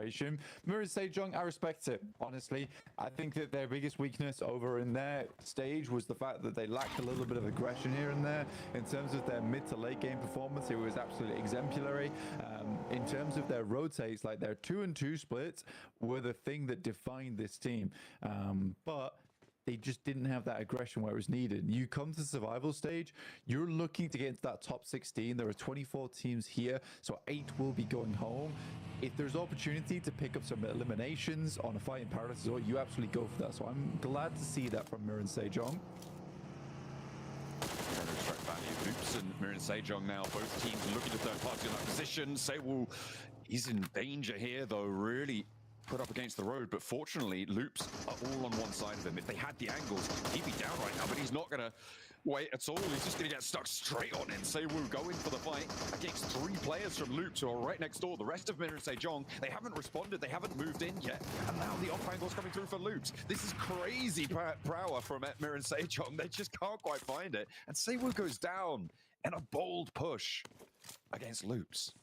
situation. Mirror Sejong, I respect it, honestly. I think that their biggest weakness over in their stage was the fact that they lacked a little bit of aggression here and there. In terms of their mid to late game performance, it was absolutely exemplary. In terms of their rotates, like their 2-2 splits were the thing that defined this team. But they just didn't have that aggression where it was needed. You come to the survival stage, you're looking to get into that top 16. There are 24 teams here, so 8 will be going home. If there's opportunity to pick up some eliminations on a fight in Paradise Resort, you absolutely go for that. So I'm glad to see that from Mirror and Sejong. Value Loops and Mirror and Sejong now, both teams looking to third party in that position. Sewell is in danger here, though, really put up against the road, but fortunately Loops are all on one side of him. If they had the angles, he'd be down right now, but he's not gonna wait at all. He's just gonna get stuck straight on in. Sewell going for the fight against 3 players from Loops who are right next door. The rest of Mirror and Sejong, they haven't responded, they haven't moved in yet, and now the off angle's coming through for Loops. This is crazy power from Mirror and Sejong. They just can't quite find it, and Sewell goes down in a bold push against Loops.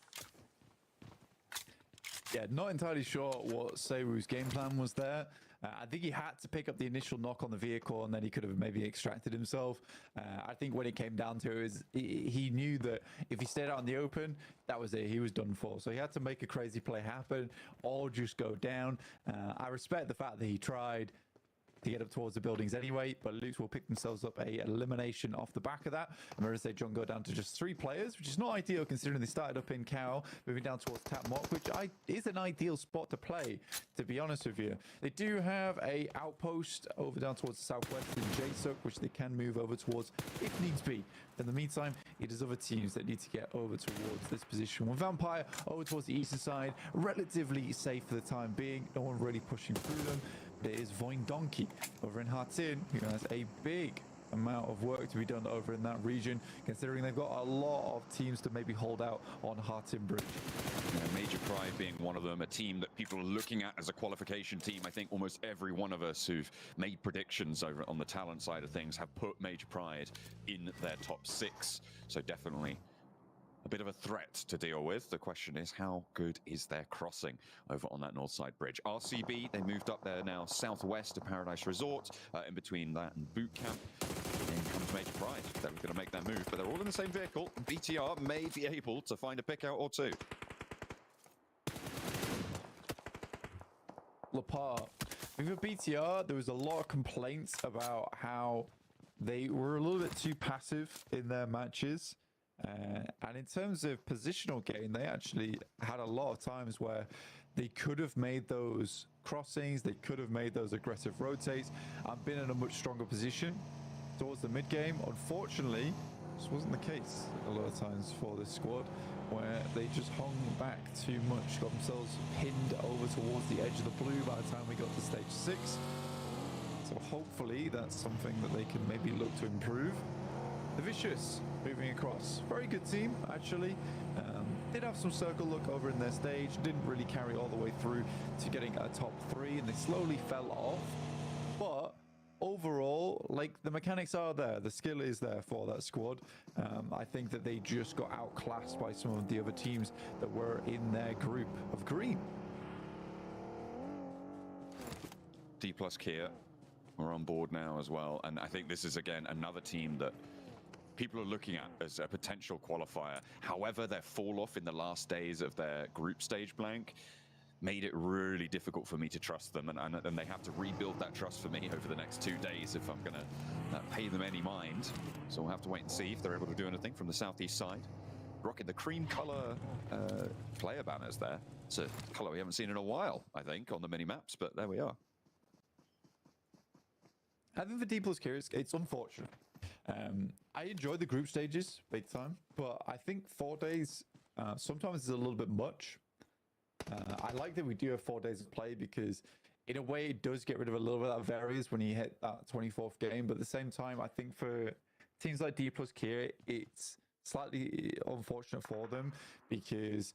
Yeah, not entirely sure what Sewell's game plan was there. I think he had to pick up the initial knock on the vehicle and then he could have maybe extracted himself. I think when it came down to it, is he knew that if he stayed out in the open, that was it. He was done for. So he had to make a crazy play happen or just go down. I respect the fact that he tried to get up towards the buildings anyway, but Loops will pick themselves up a elimination off the back of that. Mirror Sejong go down to just 3 players, which is not ideal considering they started up in Cow, moving down towards Tap Mock, which is an ideal spot to play, to be honest with you. They do have a outpost over down towards the southwest in Jasuk, which they can move over towards if needs be. In the meantime, it is other teams that need to get over towards this position. With Vampire over towards the eastern side, relatively safe for the time being. No one really pushing through them. There is Voin Donkey over in Hatin, who has a big amount of work to be done over in that region, considering they've got a lot of teams to maybe hold out on Hatin Bridge. Yeah, Major Pride being one of them, a team that people are looking at as a qualification team. I think almost every one of us who've made predictions over on the talent side of things have put Major Pride in their top 6. So definitely a bit of a threat to deal with. The question is, how good is their crossing over on that north side bridge? RCB, they moved up there now southwest to Paradise Resort, in between that and Boot Camp. In comes Major Pride. They're going to make their move, but they're all in the same vehicle. BTR may be able to find a pick out or 2. Lepar. With BTR, there was a lot of complaints about how they were a little bit too passive in their matches. And in terms of positional game, they actually had a lot of times where they could have made those crossings, they could have made those aggressive rotates and been in a much stronger position towards the mid game. Unfortunately, this wasn't the case a lot of times for this squad, where they just hung back too much, got themselves pinned over towards the edge of the blue by the time we got to stage 6. So hopefully that's something that they can maybe look to improve. The Vicious moving across. Very good team, actually. Did have some circle look over in their stage. Didn't really carry all the way through to getting a top 3, and they slowly fell off. But overall, like, the mechanics are there. The skill is there for that squad. I think that they just got outclassed by some of the other teams that were in their group of green. D plus Kia are on board now as well, and I think this is again another team that people are looking at as a potential qualifier. However, their fall off in the last days of their group stage blank made it really difficult for me to trust them, and they have to rebuild that trust for me over the next 2 days if I'm going to pay them any mind. So we'll have to wait and see if they're able to do anything from the southeast side. Rocking the cream color player banners there. It's a color we haven't seen in a while, I think, on the mini maps, but there we are. I think for D plus Kia, it's unfortunate. I enjoy the group stages big time, but I think 4 days sometimes is a little bit much. I like that we do have 4 days of play because in a way it does get rid of a little bit of that varies when you hit that 24th game, but at the same time I think for teams like D plus Kia, it's slightly unfortunate for them because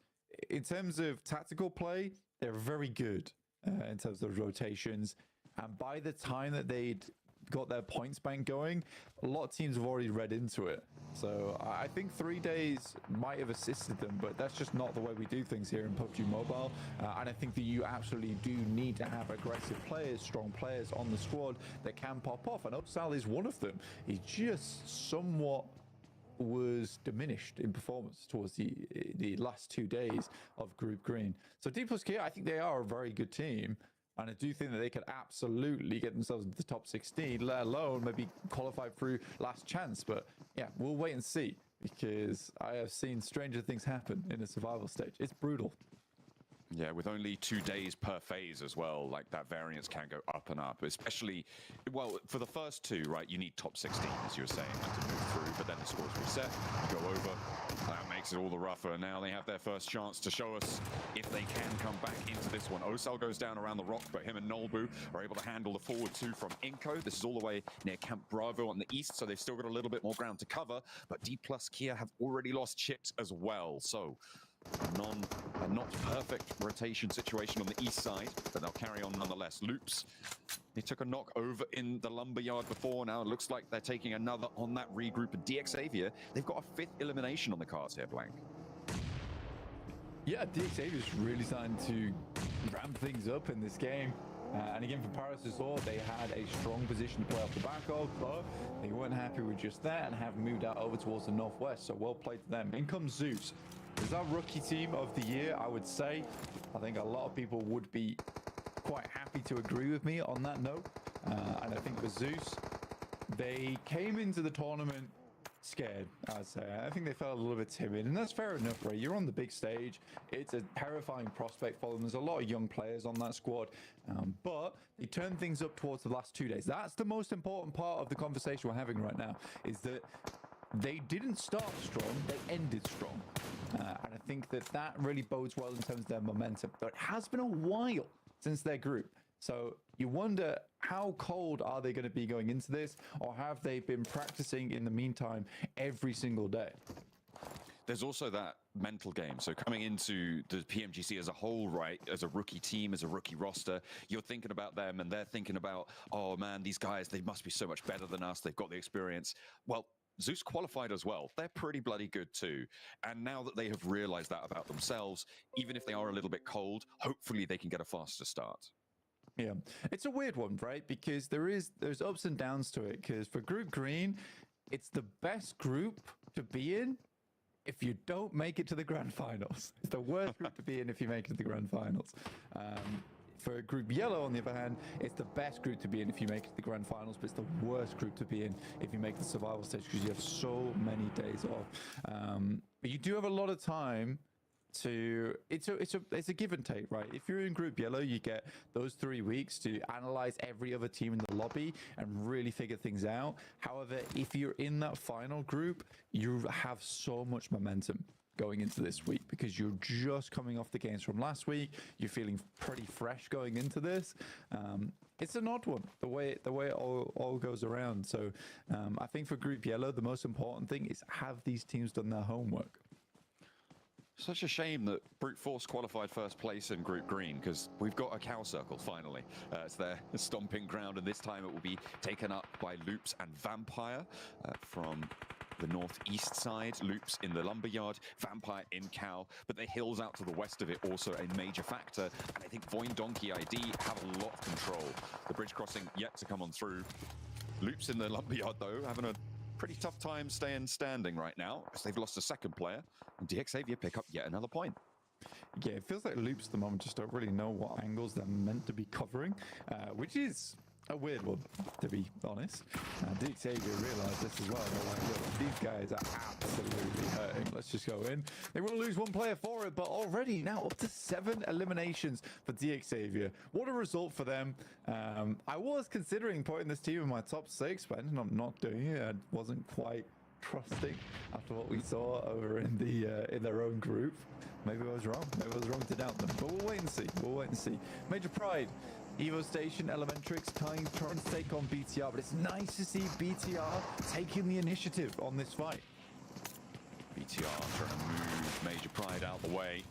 in terms of tactical play, they're very good in terms of rotations, and by the time that they'd got their points bank going, a lot of teams have already read into it. So I think 3 days might have assisted them, but that's just not the way we do things here in PUBG Mobile. And I think that you absolutely do need to have aggressive players, strong players on the squad that can pop off. And Upsal is one of them. He just somewhat was diminished in performance towards the last 2 days of Group Green. So D plus Kia, I think they are a very good team. And I do think that they could absolutely get themselves into the top 16, let alone maybe qualify through last chance. But yeah, we'll wait and see, because I have seen stranger things happen in the survival stage. It's brutal. Yeah, with only 2 days per phase as well, like that variance can go up and up, especially, well, for the first 2, right, you need top 16, as you were saying, to move through, but then the scores reset, you go over, that makes it all the rougher, and now they have their first chance to show us if they can come back into this one. Osal goes down around the rock, but him and Nolbu are able to handle the forward 2 from Inco. This is all the way near Camp Bravo on the east, so they've still got a little bit more ground to cover, but D plus Kia have already lost chips as well, so a not perfect rotation situation on the east side, but they'll carry on nonetheless. Loops, they took a knock over in the lumberyard before. Now it looks like they're taking another on that regroup. And DX Xavier, they've got a 5th elimination on the cards here, Blank. Yeah, DX Xavier's really starting to ramp things up in this game. And again, for Paris Resort, they had a strong position to play off the back of, but they weren't happy with just that and have moved out over towards the northwest. So well played to them. In comes Zeus. Is our rookie team of the year, I would say. I think a lot of people would be quite happy to agree with me on that note. And I think for Zeus, they came into the tournament scared, I'd say. I think they felt a little bit timid, and that's fair enough, right? You're on the big stage. It's a terrifying prospect for them. There's a lot of young players on that squad, but they turned things up towards the last 2 days. That's the most important part of the conversation we're having right now, is that they didn't start strong, they ended strong. And I think that that really bodes well in terms of their momentum. But it has been a while since their group. So you wonder, how cold are they going to be going into this? Or have they been practicing in the meantime every single day? There's also that mental game. So coming into the PMGC as a whole, right, as a rookie team, as a rookie roster, you're thinking about them and they're thinking about, oh man, these guys, they must be so much better than us. They've got the experience. Well, Zeus qualified as well. They're pretty bloody good too. And now that they have realized that about themselves, even if they are a little bit cold, hopefully they can get a faster start. Yeah, it's a weird one, right? Because there's ups and downs to it. Because for Group Green, it's the best group to be in if you don't make it to the grand finals. It's the worst group to be in if you make it to the grand finals. For Group Yellow, on the other hand, it's the best group to be in if you make it to the grand finals, but it's the worst group to be in if you make the survival stage, because you have so many days off. But you do have a lot of time to, it's a give and take, right? If you're in Group Yellow, you get those 3 weeks to analyze every other team in the lobby and really figure things out. However, if you're in that final group, you have so much momentum going into this week, because you're just coming off the games from last week. You're feeling pretty fresh going into this. It's an odd one, the way it all goes around. So I think for Group Yellow, the most important thing is, have these teams done their homework? Such a shame that Brute Force qualified first place in Group Green, because we've got a cow circle finally. It's their stomping ground, and this time it will be taken up by Loops and Vampire from the northeast side. Loops in the lumberyard, Vampire in Cow, but the hills out to the west of it also a major factor. And I think Voin Donkey ID have a lot of control. The bridge crossing yet to come on through. Loops in the lumberyard though, having a pretty tough time staying standing right now, as they've lost a second player, and DX Xavier pick up yet another point. Yeah, it feels like Loops at the moment just don't really know what angles they're meant to be covering, which is a weird one, to be honest. DX Xavier realised this as well. They're like, look, these guys are absolutely hurting. Let's just go in. They will lose one player for it, but already now up to 7 eliminations for DX Xavier. What a result for them. I was considering putting this team in my top 6, but I'm not doing it. I wasn't quite trusting after what we saw over in the in their own group. Maybe I was wrong. Maybe I was wrong to doubt them. But we'll wait and see. We'll wait and see. Major Pride, Evo Station, Elementrix trying to take on BTR, but it's nice to see BTR taking the initiative on this fight. BTR trying to move Major Pride out the way.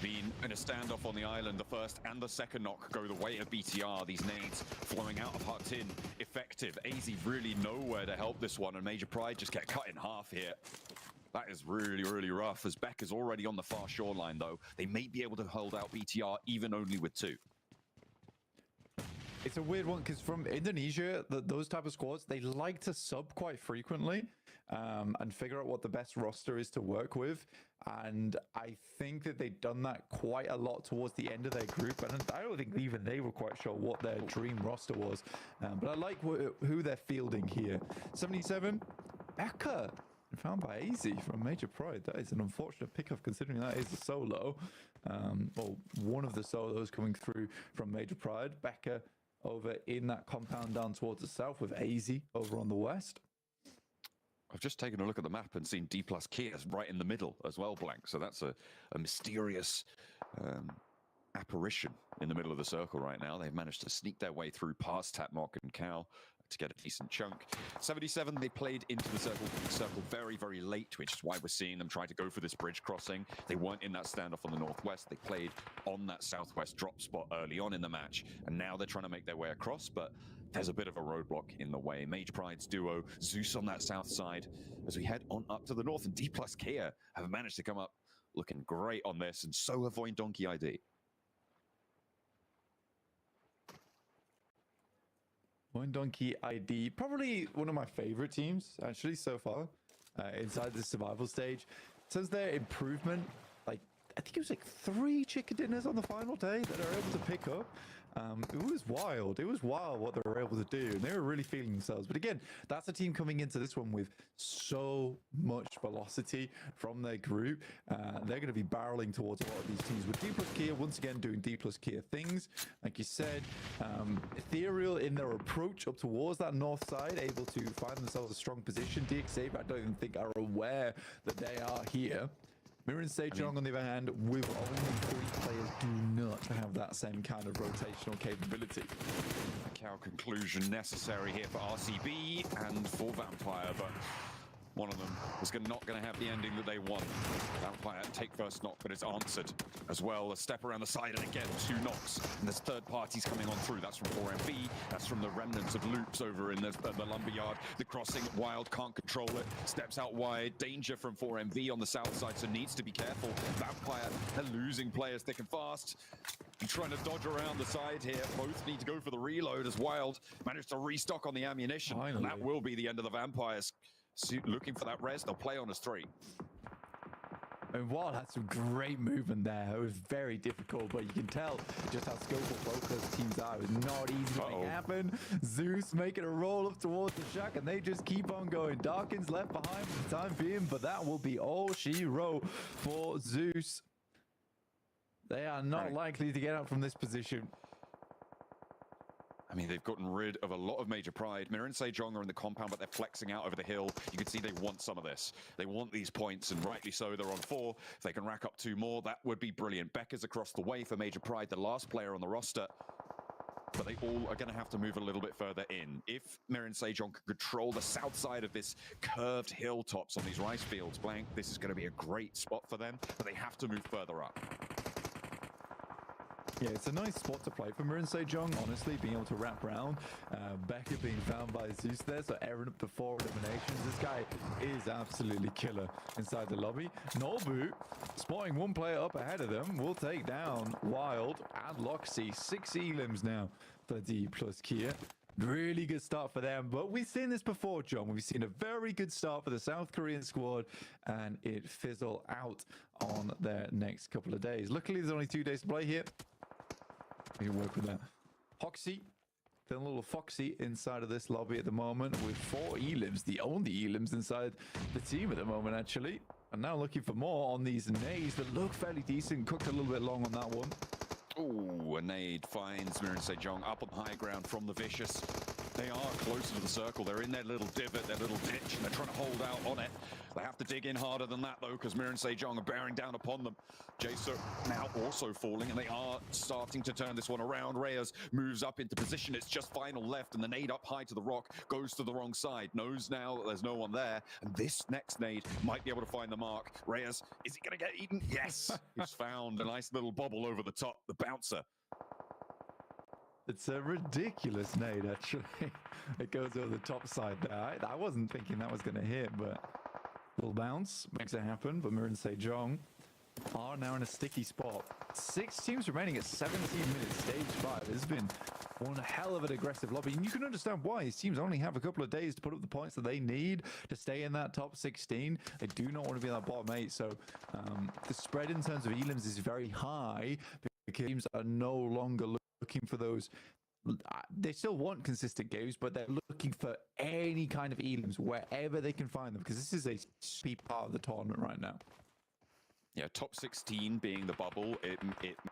Been in a standoff on the island. The first and the second knock go the way of BTR. These nades flowing out of Hut Tin. Effective. AZ really nowhere to help this one, and Major Pride just get cut in half here. That is really, really rough, as Beck is already on the far shoreline, though. They may be able to hold out BTR even only with 2. It's a weird one because from Indonesia, those type of squads, they like to sub quite frequently and figure out what the best roster is to work with. And I think that they've done that quite a lot towards the end of their group. And I don't think even they were quite sure what their dream roster was. But I like who they're fielding here. 77, Eka, found by AZ from Major Pride. That is an unfortunate pickup considering that is a solo. Well, one of the solos coming through from Major Pride. Becca over in that compound down towards the south with AZ over on the west. I've just taken a look at the map and seen D plus Kia right in the middle as well, Blank. So that's a mysterious apparition in the middle of the circle right now. They've managed to sneak their way through past Tatmok and Cal to get a decent chunk. 77, they played into the circle very, very late, which is why we're seeing them try to go for this bridge crossing. They weren't in that standoff on the northwest. They played on that southwest drop spot early on in the match, and now they're trying to make their way across, but there's a bit of a roadblock in the way. Major Pride's duo, Zeus on that south side, as we head on up to the north, and D plus Kia have managed to come up looking great on this, and so have Void Donkey ID. Void Donkey ID, probably one of my favorite teams, actually, so far, inside the survival stage. Since their improvement, like, I think it was like 3 chicken dinners on the final day that they were able to pick up. It was wild. It was wild what they were able to do, and they were really feeling themselves. But again, that's a team coming into this one with so much velocity from their group. They're going to be barreling towards a lot of these teams. With D plus Kia, once again, doing D plus Kia things. Like you said, ethereal in their approach up towards that north side, able to find themselves a strong position. DXA, I don't even think are aware that they are here. Mirror and Sejong, on the other hand, with only 3 players, do not have that same kind of rotational capability. A cow conclusion necessary here for RCB and for Vampire, but one of them is not going to have the ending that they want. Vampire take first knock, but it's answered as well. A step around the side, and again, 2 knocks. And there's third parties coming on through. That's from 4MV. That's from the remnants of loops over in the lumberyard. The crossing, Wild can't control it. Steps out wide. Danger from 4MV on the south side, so needs to be careful. Vampire, they're losing players thick and fast. And trying to dodge around the side here. Both need to go for the reload as Wild managed to restock on the ammunition. Finally. And that will be the end of the Vampires. Looking for that res, they'll play on as 3. And Wild had some great movement there. It was very difficult, but you can tell just how skillful both those teams are. It was not easy to make happen. Zeus making a roll up towards the shack, and they just keep on going. Darkin's left behind for the time being, but that will be all she wrote for Zeus. They are not likely to get out from this position. I mean, they've gotten rid of a lot of Major Pride. Mirror and Sejong are in the compound, but they're flexing out over the hill. You can see they want some of this. They want these points, and rightly so. They're on 4. If they can rack up 2 more, that would be brilliant. Becca's across the way for Major Pride, the last player on the roster. But they all are going to have to move a little bit further in. If Mirror and Sejong can control the south side of this curved hilltops on these rice fields, Blank, this is going to be a great spot for them, but they have to move further up. Yeah, it's a nice spot to play for Mirror and Sejong, honestly, being able to wrap around. Becca being found by Zeus there, so Aaron up to 4 eliminations. This guy is absolutely killer inside the lobby. Nobu, spotting 1 player up ahead of them, will take down Wild and Loxy. 6 elims now for D plus Kia. Really good start for them, but we've seen this before, John. We've seen a very good start for the South Korean squad, and it fizzle out on their next couple of days. Luckily, there's only 2 days to play here. We can work with that. Hoxie, feeling a little foxy inside of this lobby at the moment with 4 elims, the only elims inside the team at the moment, actually. And now looking for more on these nades that look fairly decent. Cooked a little bit long on that one. Ooh, a nade finds Mirror and Sejong up on the high ground from the Vicious. They are closer to the circle. They're in their little divot, their little ditch, and they're trying to hold out on it. They have to dig in harder than that, though, because Mir and Sejong are bearing down upon them. Jaso now also falling, and they are starting to turn this one around. Reyes moves up into position. It's just final left, and the nade up high to the rock goes to the wrong side. Knows now that there's no one there, and this next nade might be able to find the mark. Reyes, is he going to get eaten? Yes! He's found a nice little bobble over the top, the bouncer. It's a ridiculous nade, actually. It goes over the top side there. I wasn't thinking that was going to hit, but little bounce makes it happen. But Mir and Sejong are now in a sticky spot. 6 teams remaining at 17 minutes, stage 5. This has been one hell of an aggressive lobby, and you can understand why. These teams only have a couple of days to put up the points that they need to stay in that top 16. They do not want to be in that bottom 8, so the spread in terms of elims is very high because teams are no longer looking for those. They still want consistent games, but they're looking for any kind of elims wherever they can find them, because this is a key part of the tournament right now. Yeah, top 16 being the bubble, it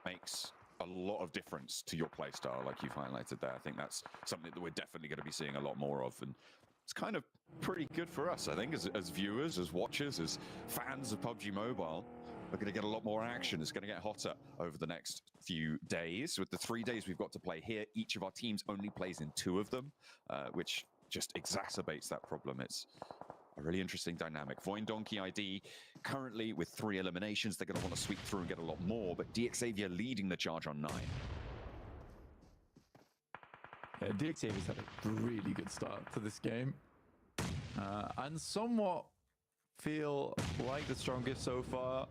makes a lot of difference to your playstyle, like you've highlighted there. I think that's something that we're definitely going to be seeing a lot more of, and it's kind of pretty good for us, I think, as viewers, as watchers, as fans of PUBG Mobile. We're going to get a lot more action. It's going to get hotter over the next few days. With the 3 days we've got to play here, each of our teams only plays in 2 of them, which just exacerbates that problem. It's a really interesting dynamic. Voin Donkey ID currently with 3 eliminations. They're going to want to sweep through and get a lot more, but DXavier leading the charge on 9. Yeah, DXavier's had a really good start to this game, and somewhat feel like the strongest so far.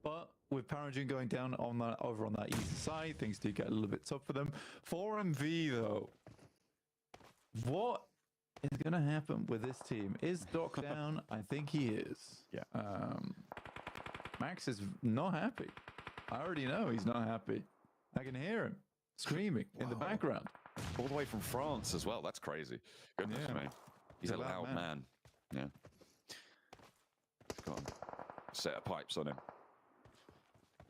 But with Pmgc going down on that over on that east side, things do get a little bit tough for them. 4MV though, what is going to happen with this team? Is Doc down? I think he is. Yeah. Max is not happy. I already know he's not happy. I can hear him screaming in the background. All the way from France as well. That's crazy. Goodness me. He's a loud man. Yeah. He's got a set of pipes on him.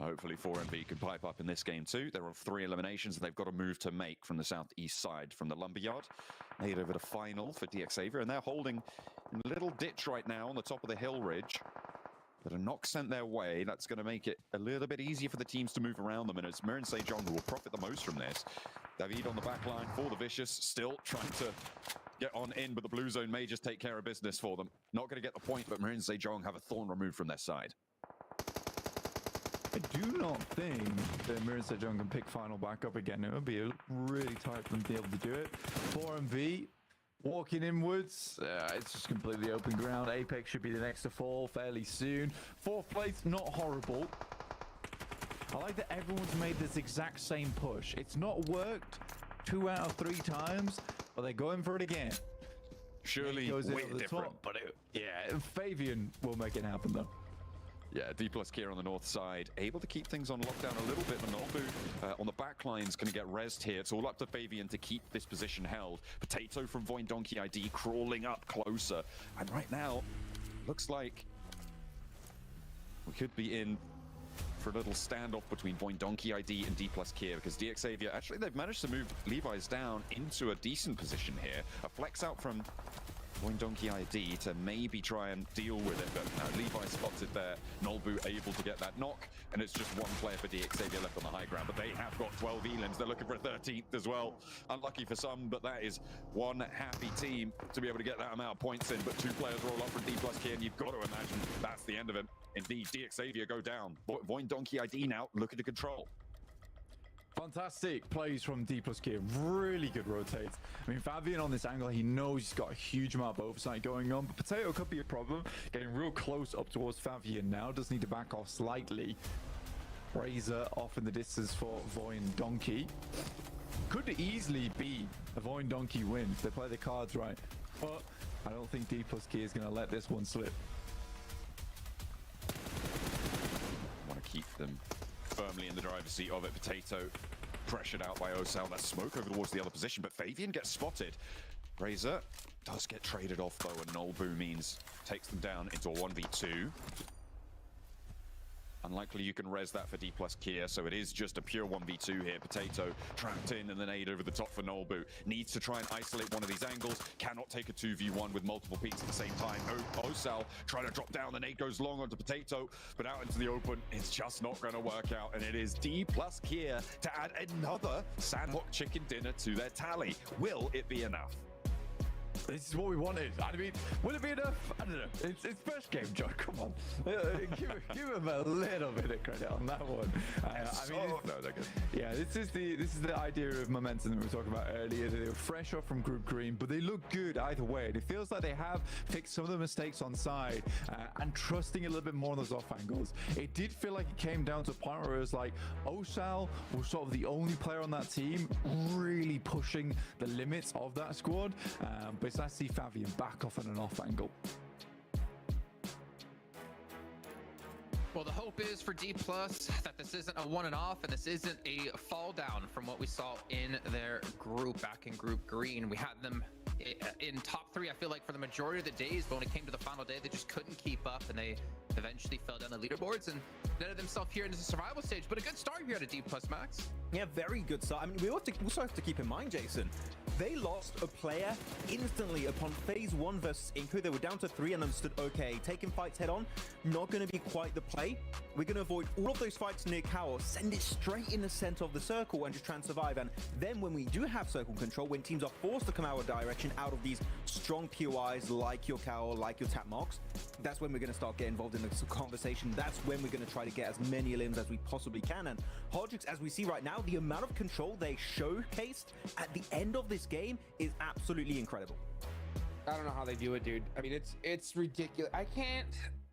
Hopefully 4MV can pipe up in this game too. They're on 3 eliminations, and they've got a move to make from the southeast side, from the lumberyard. Made over to final for DXavier, and they're holding a little ditch right now on the top of the hill ridge. But a knock sent their way, that's going to make it a little bit easier for the teams to move around them, and it's Mir and Sejong who will profit the most from this. David on the back line for the Vicious, still trying to get on in, but the blue zone may just take care of business for them. Not going to get the point, but Mir and Sejong have a thorn removed from their side. I do not think that Mir and Sejong can pick final back up again. It would be really tight for them to be able to do it. 4MV walking inwards. It's just completely open ground. Apex should be the next to fall fairly soon. 4th place, not horrible. I like that everyone's made this exact same push. It's not worked 2 out of 3 times, but they're going for it again. Surely way different. But Fabian will make it happen though. Yeah, D+ Kia on the north side, able to keep things on lockdown a little bit. Manobu on the back line is going to get rezzed here. It's all up to Fabian to keep this position held. Potato from Voin Donkey ID crawling up closer. And right now, looks like we could be in for a little standoff between Voin Donkey ID and D+ Kia, because DXavier, actually they've managed to move Levi's down into a decent position here. A flex out from Voin Donkey ID to maybe try and deal with it, but Levi spotted there. Nolbu able to get that knock, and it's just one player for DXavier left on the high ground, but they have got 12 elims. They're looking for a 13th as well. Unlucky for some, but that is one happy team to be able to get that amount of points in, but 2 players roll up from D+ Kia, and you've got to imagine that's the end of him. Indeed, DXavier go down. Voin Donkey ID now looking to control. Fantastic plays from D+ Kia. Really good rotates. I mean, Fabian on this angle, he knows he's got a huge amount of oversight going on, but Potato could be a problem. Getting real close up towards Fabian now. Does need to back off slightly. Razor off in the distance for Voin Donkey. Could easily be a Voin Donkey win if they play the cards right, but I don't think D+ Kia is going to let this one slip. Want to keep them firmly in the driver's seat of it. Potato pressured out by Osal. That smoke over towards the other position, but Fabian gets spotted. Razor does get traded off though, and Nolbu means takes them down into a 1v2. Unlikely you can res that for D plus Kia, so it is just a pure 1v2 here. Potato trapped in and the nade over the top for Nolbu. Needs to try and isolate one of these angles. Cannot take a 2v1 with multiple peaks at the same time. Osal trying to drop down. The nade goes long onto Potato, but out into the open. It's just not going to work out. And it is D plus Kia to add another Sandhawk chicken dinner to their tally. Will it be enough? This is what we wanted. I mean, will it be enough? I don't know. It's first game, John. Come on. Give him a little bit of credit on that one. This is the idea of momentum that we were talking about earlier. They were fresh off from Group Green, but they look good either way. And it feels like they have fixed some of the mistakes on side and trusting a little bit more on those off angles. It did feel like it came down to a point where it was like Osal was sort of the only player on that team really pushing the limits of that squad. But it's nice to see Fabian back off on an off angle. Well, the hope is for D+ that this isn't a one and off, and this isn't a fall down from what we saw in their group back in Group Green. We had them in top 3, I feel like, for the majority of the days, but when it came to the final day, they just couldn't keep up, and they eventually fell down the leaderboards and netted themselves here into the survival stage. But a good start here at a D+, Max. Yeah, very good start. I mean, we also have to keep in mind, Jason, they lost a player instantly upon phase 1 versus Inko. They were down to 3 and understood, okay, taking fights head on, not going to be quite the play. We're going to avoid all of those fights near Cowl, send it straight in the center of the circle and just try and survive. And then when we do have circle control, when teams are forced to come our direction out of these strong POIs like your Cowl, like your tap marks, that's when we're going to start getting involved in the conversation. That's when we're going to try to get as many limbs as we possibly can. And Hodrix, as we see right now, the amount of control they showcased at the end of this game is absolutely incredible. I don't know how they do it, dude. I mean, it's ridiculous. I can't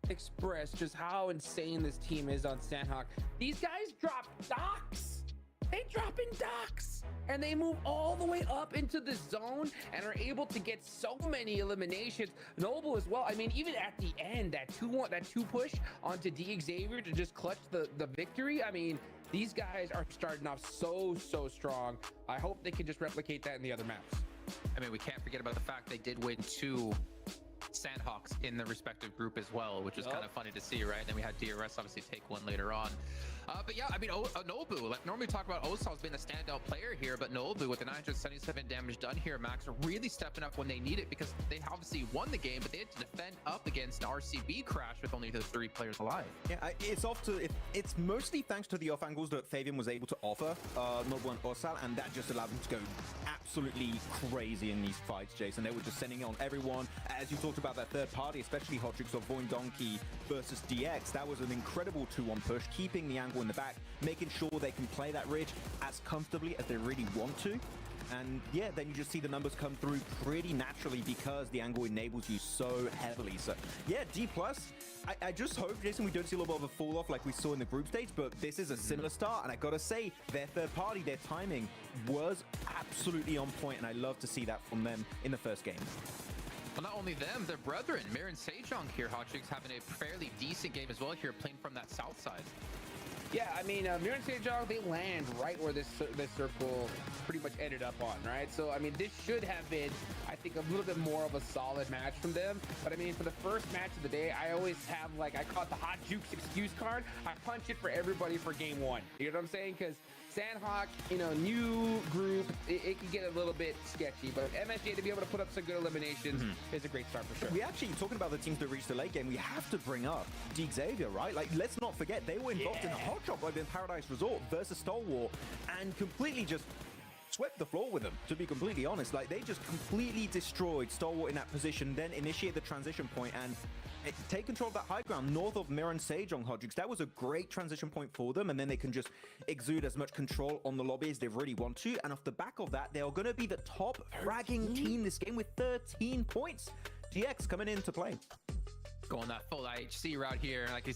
express just how insane this team is on Sandhawk. These guys drop docks. They drop in docks and they move all the way up into the zone and are able to get so many eliminations. Noble as well. I mean, even at the end, that 2 push onto D Xavier to just clutch the victory. I mean, these guys are starting off so strong. I hope they can just replicate that in the other maps. I mean, we can't forget about the fact they did win 2 Sandhawks in the respective group as well, which is kind of funny to see, right? And then we had DRS obviously take one later on. But yeah, I mean, Nobu, like normally talk about Osal as being a standout player here, but Nobu with the 977 damage done here, Max, are really stepping up when they need it, because they obviously won the game, but they had to defend up against an RCB crash with only the 3 players alive. Yeah, it's mostly thanks to the off angles that Fabian was able to offer Nobu and Osal, and that just allowed them to go absolutely crazy in these fights, Jason. They were just sending it on everyone. As you talked about that third party, especially Hodrix or Voin Donkey versus DX, that was an incredible 2-1 push, keeping the angle in the back, making sure they can play that ridge as comfortably as they really want to. And yeah, then you just see the numbers come through pretty naturally because the angle enables you so heavily. So yeah, D+, I just hope, Jason, we don't see a little bit of a fall off like we saw in the group stage, but this is a similar start. And I gotta say, their third party, their timing was absolutely on point, and I love to see that from them in the first game. Well, not only them, their brethren, Mir and Sejong here, Hodrix having a fairly decent game as well here, playing from that south side. Yeah, I mean, Mir and Sejong, they land right where this circle pretty much ended up on, right? So, I mean, this should have been, I think, a little bit more of a solid match from them. But, I mean, for the first match of the day, I always have, like, I call it the hot jukes excuse card. I punch it for everybody for game 1. You know what I'm saying? Because Sandhawk, you know, new group, it can get a little bit sketchy, but MSJ to be able to put up some good eliminations is a great start for sure. We actually, talking about the teams that reached the late game, we have to bring up D Xavier, right? Like, let's not forget, they were involved in a hot shot like in Paradise Resort versus Stalwart and completely just swept the floor with them, to be completely honest. Like, they just completely destroyed Stalwart in that position, then initiate the transition point and take control of that high ground north of Mir and Sejong. Hodrix, that was a great transition point for them, and then they can just exude as much control on the lobby as they really want to. And off the back of that, they are going to be the top fragging team this game with 13 points. GX coming in to play. Going that full IHC route here, like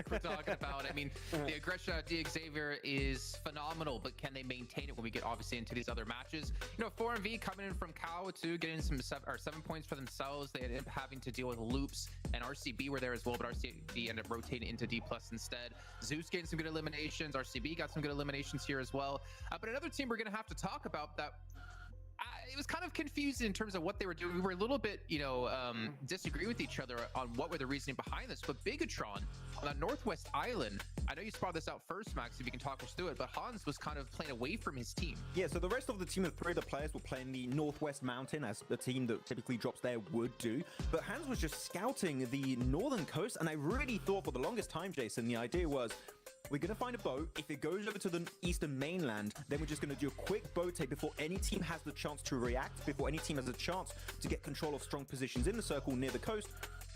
we're talking about. I mean, the aggression of D Xavier is phenomenal, but can they maintain it when we get obviously into these other matches? You know, 4MV coming in from Cow too, getting some 7 points for themselves. They ended up having to deal with Loops, and RCB were there as well, but RCB ended up rotating into D+ instead. Zeus getting some good eliminations. RCB got some good eliminations here as well. But another team we're going to have to talk about that it was kind of confusing in terms of what they were doing. We were a little bit, disagree with each other on what were the reasoning behind this. But Bigatron on that Northwest Island, I know you spotted this out first, Max, if you can talk us through it, but Hans was kind of playing away from his team. Yeah, so the rest of the team of 3 of the players were playing the Northwest Mountain, as the team that typically drops there would do. But Hans was just scouting the northern coast, and I really thought for the longest time, Jason, the idea was, we're going to find a boat. If it goes over to the eastern mainland, then we're just going to do a quick boat take before any team has the chance to react, before any team has a chance to get control of strong positions in the circle near the coast,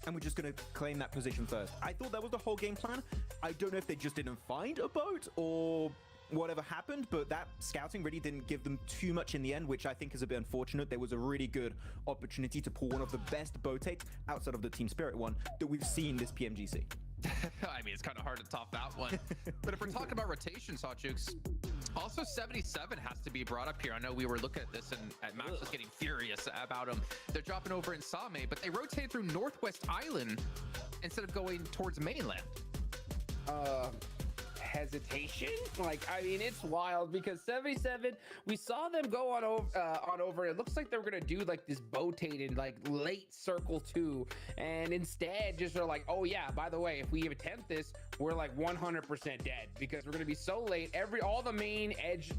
and we're just going to claim that position first. I thought that was the whole game plan. I don't know if they just didn't find a boat or whatever happened, but that scouting really didn't give them too much in the end, which I think is a bit unfortunate. There was a really good opportunity to pull one of the best boat takes outside of the Team Spirit one that we've seen this PMGC. I mean, it's kind of hard to top that one. But if we're talking about rotations, Hot Jukes, also 77 has to be brought up here. I know we were looking at this and Max was getting furious about them. They're dropping over in Same, but they rotate through Northwest Island instead of going towards mainland. Hesitation. Like, I mean, it's wild because 77, we saw them go on over. It looks like they were gonna do like this boatate in like late circle 2, and instead just are like, oh yeah, by the way, if we attempt this, we're like 100% dead because we're gonna be so late. All the main edge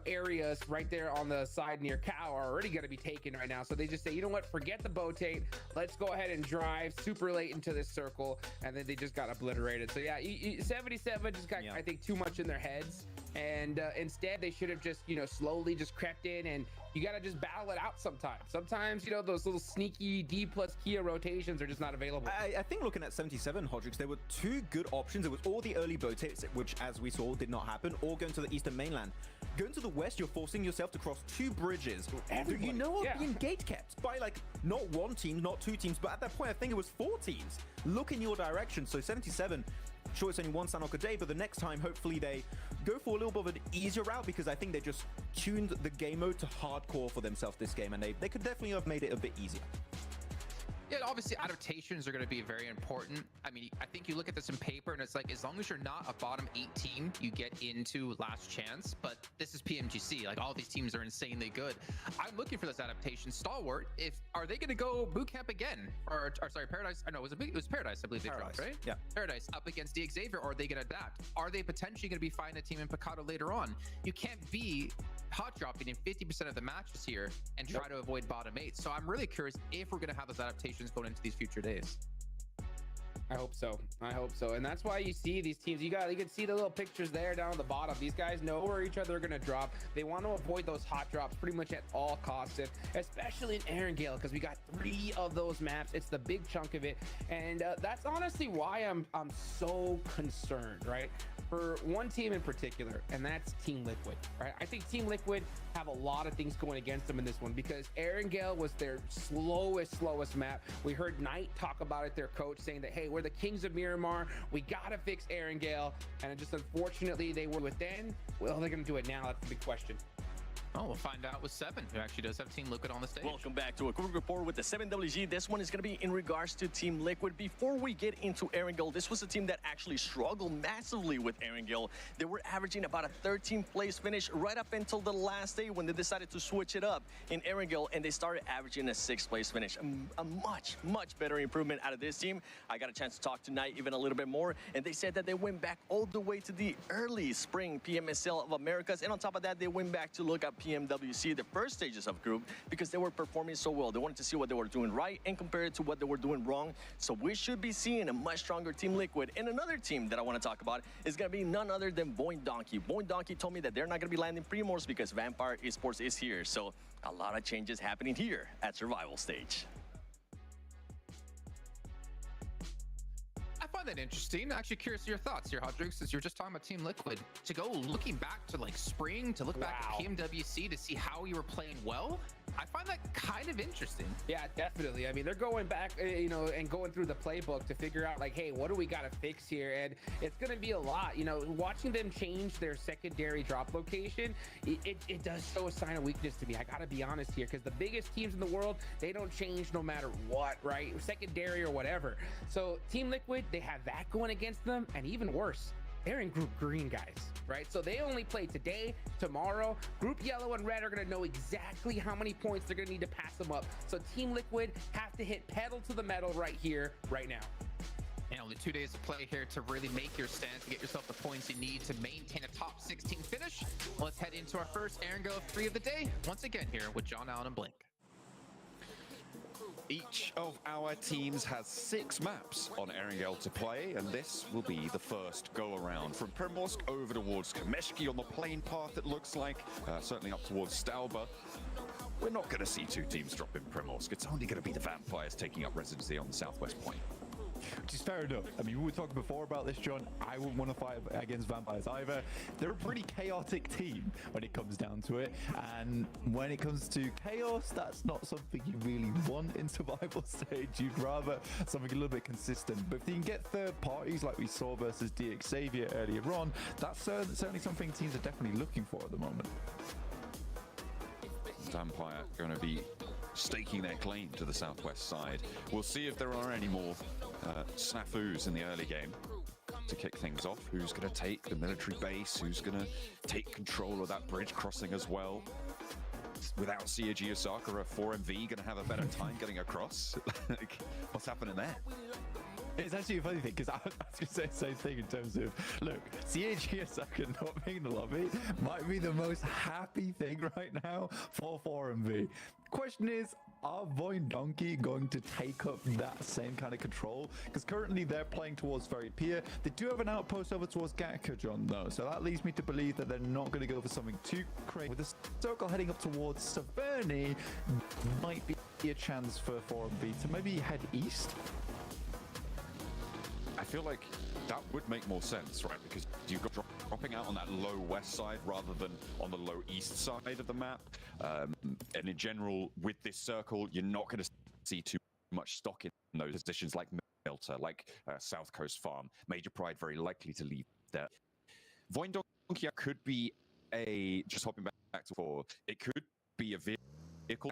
areas right there on the side near Cow are already gonna be taken right now. So they just say, you know what, forget the boatate, let's go ahead and drive super late into this circle, and then they just got obliterated. So yeah, 77 just got, I think, too much in their heads, and instead they should have just slowly just crept in, and you got to just battle it out sometimes those little sneaky D plus Kia rotations are just not available. I think looking at 77 Hodrix, there were 2 good options. It was all the early boatates, which as we saw did not happen, or going to the eastern mainland. Going to the west, you're forcing yourself to cross 2 bridges that are being gate kept by like not 1 team, not 2 teams, but at that point I think it was 4 teams look in your direction. So 77, sure, it's only 1 Sanhok a day, but the next time, hopefully they go for a little bit of an easier route, because I think they just tuned the game mode to hardcore for themselves this game, and they could definitely have made it a bit easier. Yeah, obviously adaptations are going to be very important. I mean, I think you look at this in paper and it's like, as long as you're not a bottom 8 team, you get into last chance. But this is PMGC. Like, all these teams are insanely good. I'm looking for this adaptation. Stalwart, are they going to go boot camp again? Or sorry, Paradise. I know it was Paradise, I believe they dropped, right? Yeah. Paradise up against the Xavier, or are they going to adapt? Are they potentially going to be finding a team in Picado later on? You can't be hot dropping in 50% of the matches here and try to avoid bottom 8. So I'm really curious if we're going to have those adaptations going into these future days. I hope so. And that's why you see these teams. You can see the little pictures there down at the bottom. These guys know where each other are going to drop. They want to avoid those hot drops pretty much at all costs, and especially in Erangel, because we got 3 of those maps. It's the big chunk of it, and that's honestly why I'm so concerned, right? For one team in particular, and that's Team Liquid, right? I think Team Liquid have a lot of things going against them in this one, because Erangel was their slowest map. We heard Knight talk about it, their coach, saying that, hey, we're the kings of Miramar, we gotta fix Erangel, and just unfortunately they were within. Well, they're gonna do it now. That's the big question. Oh, we'll find out with 7, who actually does have Team Liquid on the stage. Welcome back to a quick report with the 7WG. This one is going to be in regards to Team Liquid. Before we get into Erangel, this was a team that actually struggled massively with Erangel. They were averaging about a 13th place finish right up until the last day when they decided to switch it up in Erangel, and they started averaging a 6th place finish. A much better improvement out of this team. I got a chance to talk tonight even a little bit more, and they said that they went back all the way to the early spring PMSL of Americas, and on top of that, they went back to look at Pmgc, the first stages of group, because they were performing so well. They wanted to see what they were doing right and compare it to what they were doing wrong. So we should be seeing a much stronger Team Liquid. And another team that I want to talk about is going to be none other than Boing Donkey. Boing Donkey told me that they're not going to be landing Primors because Vampire Esports is here. So a lot of changes happening here at Survival Stage. I find that interesting. Actually curious to your thoughts here, Hodrick, since you're just talking about Team Liquid. To go looking back to like spring, to look back at PMWC to see how you were playing well, I find that kind of interesting. Yeah, definitely. I mean, they're going back, and going through the playbook to figure out like, hey, what do we got to fix here? And it's going to be a lot, watching them change their secondary drop location. It does show a sign of weakness to me. I got to be honest here, because the biggest teams in the world, they don't change no matter what, right? Secondary or whatever. So Team Liquid, they have that going against them, and even worse, they're in group green, guys, right? So they only play today, tomorrow. Group yellow and red are going to know exactly how many points they're going to need to pass them up. So Team Liquid have to hit pedal to the metal right here, right now. And only 2 days to play here to really make your stand, to get yourself the points you need to maintain a top 16 finish. Let's head into our first Erangel 3 of the day, once again here with John Allen and Blink. Each of our teams has 6 maps on Erangel to play, and this will be the first go-around. From Primorsk over towards Kameshki on the plane path, it looks like, certainly up towards Stauber. We're not going to see 2 teams drop in Primorsk. It's only going to be the Vampires taking up residency on the southwest point. Which is fair enough. I mean, we were talking before about this, John. I wouldn't want to fight against Vampires either. They're a pretty chaotic team when it comes down to it. And when it comes to chaos, that's not something you really want in survival stage. You'd rather something a little bit consistent. But if you can get third parties like we saw versus DX Xavier earlier on, that's certainly something teams are definitely looking for at the moment. Vampire going to be staking their claim to the southwest side. We'll see if there are any more snafus in the early game to kick things off. Who's going to take the military base? Who's going to take control of that bridge crossing as well? Without Siege Osaka, a 4MV going to have a better time getting across? Like, what's happening there? It's actually a funny thing because I was going to say the same thing in terms of, look, CH Osaka not being in the lobby might be the most happy thing right now for 4MV. Question is, are Void Donkey going to take up that same kind of control? Because currently they're playing towards Very Pier. They do have an outpost over towards Gatka, John, though. So that leads me to believe that they're not going to go for something too crazy. With the circle heading up towards Severny, might be a chance for 4MV to maybe head east. I feel like that would make more sense, right? Because you've got dropping out on that low west side rather than on the low east side of the map. And in general, with this circle, you're not going to see too much stock in those positions like Melter, like South Coast Farm. Major Pride very likely to leave there. Voindonkia could be just hopping back to 4, it could be a vehicle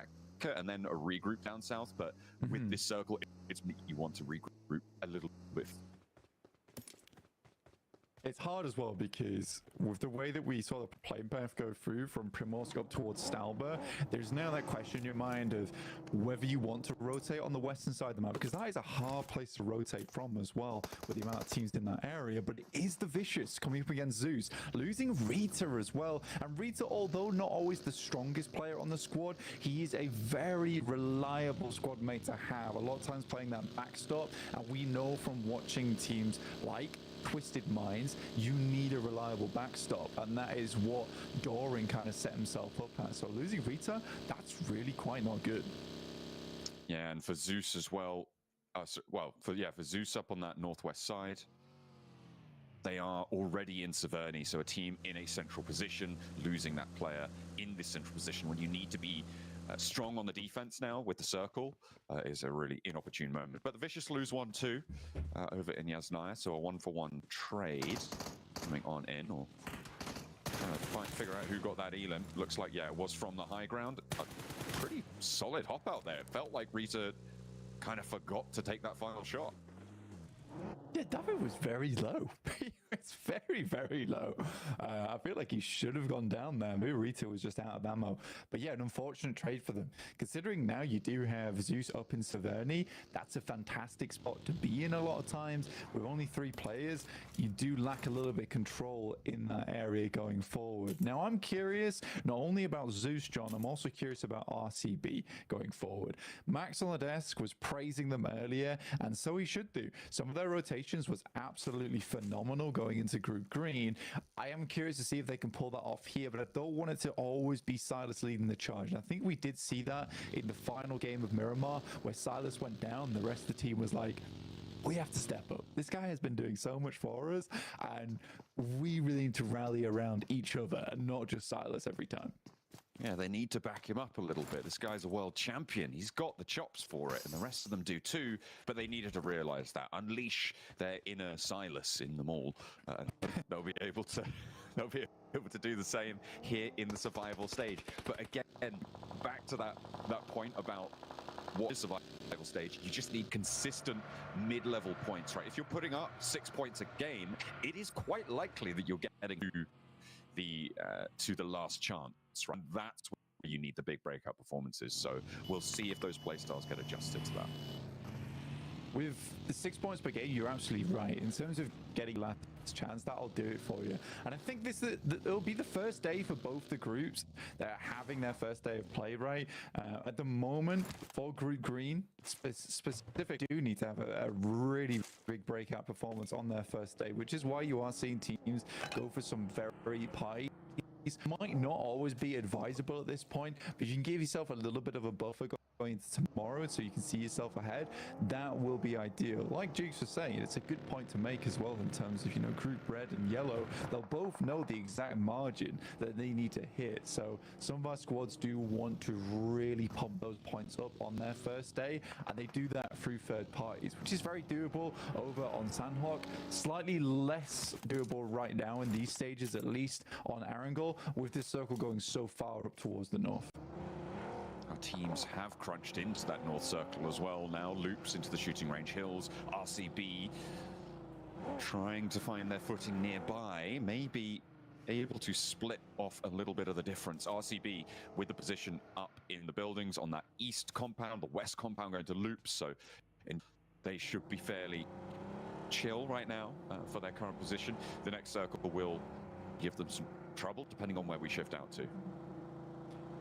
and then a regroup down south, but with this circle, it's you want to regroup a little bit. It's hard as well because with the way that we saw the plane path go through from Primorsk up towards Stauber, there's now that question in your mind of whether you want to rotate on the western side of the map, because that is a hard place to rotate from as well with the amount of teams in that area. But it is the Vicious coming up against Zeus, losing Rita as well. And Rita, although not always the strongest player on the squad, he is a very reliable squad mate to have. A lot of times playing that backstop, and we know from watching teams like Twisted Minds, you need a reliable backstop, and that is what Doran kind of set himself up at. So losing Rita, that's really quite not good. Yeah, and for Zeus as well. For Zeus up on that northwest side, they are already in Severny, so a team in a central position, losing that player in this central position when you need to be strong on the defense now with the circle is a really inopportune moment. But the Vicious lose 1-2 over in Yasnaya, so a 1-for-1 trade coming on in, or trying to figure out who got that elim. Looks like, yeah, it was from the high ground. A pretty solid hop out there. It felt like Rita kind of forgot to take that final shot. Yeah, David was very low. It's very, very low. I feel like he should have gone down there. Maybe Rita was just out of ammo. But yeah, an unfortunate trade for them. Considering now you do have Zeus up in Severny, that's a fantastic spot to be in a lot of times. With only 3 players, you do lack a little bit of control in that area going forward. Now, I'm curious not only about Zeus, John, I'm also curious about RCB going forward. Max on the desk was praising them earlier, and so he should do. Some of their rotations was absolutely phenomenal going into Group Green. I am curious to see if they can pull that off here, but I don't want it to always be Silas leading the charge. And I think we did see that in the final game of Miramar, where Silas went down, the rest of the team was like, we have to step up. This guy has been doing so much for us, and we really need to rally around each other and not just Silas every time. Yeah, they need to back him up a little bit. This guy's a world champion. He's got the chops for it, and the rest of them do too, but they needed to realize that. Unleash their inner Silas in them all. They'll be able to do the same here in the survival stage. But again, back to that point about what is survival stage, you just need consistent mid-level points, right? If you're putting up 6 points a game, it is quite likely that you're getting to the last chance, right? That's where you need the big breakout performances. So we'll see if those playstyles get adjusted to that. With the 6 points per game, you're absolutely right. In terms of getting last chance, that'll do it for you. And I think it'll be the first day for both the groups that are having their first day of play, right? At the moment, for Group Green, specific do need to have a really big breakout performance on their first day, which is why you are seeing teams go for some very high. Might not always be advisable at this point, but you can give yourself a little bit of a buffer going into tomorrow so you can see yourself ahead. That will be ideal. Like Jukes was saying, it's a good point to make as well in terms of, you know, Group Red and Yellow. They'll both know the exact margin that they need to hit. So some of our squads do want to really pump those points up on their first day, and they do that through third parties, which is very doable over on Sandhawk. Slightly less doable right now in these stages, at least on Arangel, with this circle going so far up towards the north. Our teams have crunched into that north circle as well now. Loops into the shooting range hills. RCB trying to find their footing nearby. Maybe able to split off a little bit of the difference. RCB with the position up in the buildings on that east compound, the west compound going to Loops. So they should be fairly chill right now for their current position. The next circle will give them some trouble depending on where we shift out to.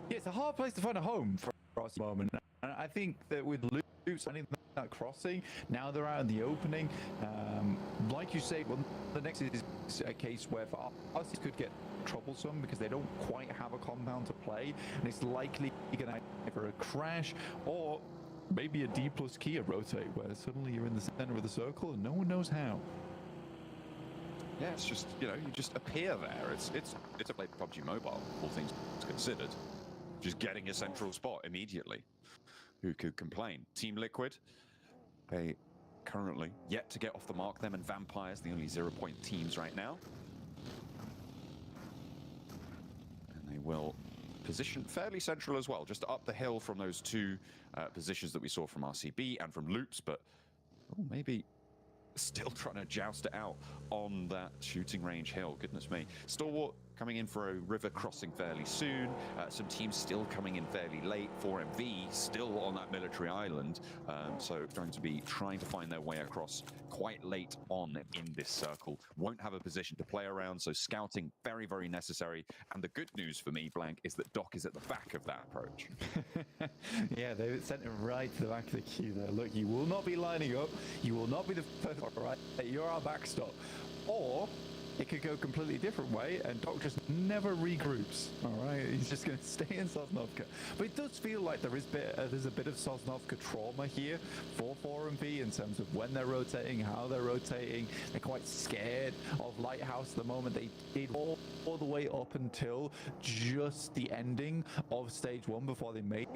Yeah, it's a hard place to find a home for us at the moment. And I think that with Loops finding that crossing, now they're out in the opening. Like you say, well, the next is a case where for us it could get troublesome because they don't quite have a compound to play, and it's likely going to either a crash or maybe a D plus Kia rotate where suddenly you're in the center of the circle and no one knows how. Yeah, it's just, you know, you just appear there. It's a play PUBG Mobile, all things considered. Just getting a central spot immediately. Who could complain? Team Liquid, they currently yet to get off the mark. Them and Vampires, the only 0-point teams right now. And they will position fairly central as well, just up the hill from those two positions that we saw from RCB and from Loops, but maybe still trying to joust it out on that shooting range hill. Goodness me. Stalwart coming in for a river crossing fairly soon. Some teams still coming in fairly late. 4MV still on that military island. So going to be trying to find their way across quite late on in this circle. Won't have a position to play around, so scouting very, very necessary. And the good news for me, Blank, is that Doc is at the back of that approach. Yeah, they sent him right to the back of the queue there. Look, you will not be lining up. You will not be the first, right? You're our backstop. Or it could go a completely different way, and Doc just never regroups. All right, he's just going to stay in Sosnovka. But it does feel like there's a bit of Sosnovka trauma here for 4MV in terms of when they're rotating, how they're rotating. They're quite scared of Lighthouse at the moment. They did all the way up until just the ending of stage 1 before they made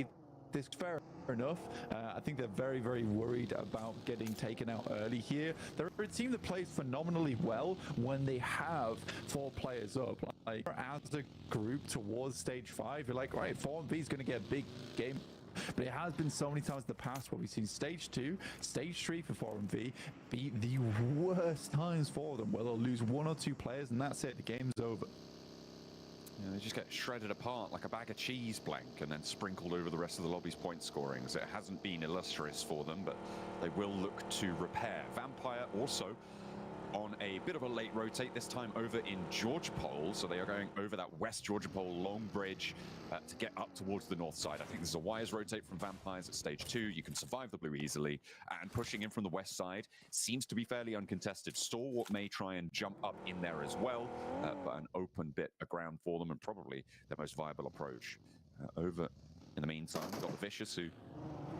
this. Fair enough. I think they're very, very worried about getting taken out early here. They're a team that plays phenomenally well when they have 4 players up. Like, as a group towards stage 5, you're like, right, 4MV is going to get a big game. But it has been so many times in the past where we've seen stage 2, stage 3 for 4MV be the worst times for them, where they'll lose 1 or 2 players and that's it, the game's over. Yeah, they just get shredded apart like a bag of cheese, Blank, and then sprinkled over the rest of the lobby's point scorings. It hasn't been illustrious for them, but they will look to repair. Vampire also on a bit of a late rotate, this time over in Georgia Pole. So they are going over that West Georgia Pole long bridge to get up towards the north side. I think this is a wise rotate from Vampires at stage 2. You can survive the blue easily. And pushing in from the west side seems to be fairly uncontested. Stalwart may try and jump up in there as well, but an open bit of ground for them and probably their most viable approach. Over in the meantime, we've got the Vicious, who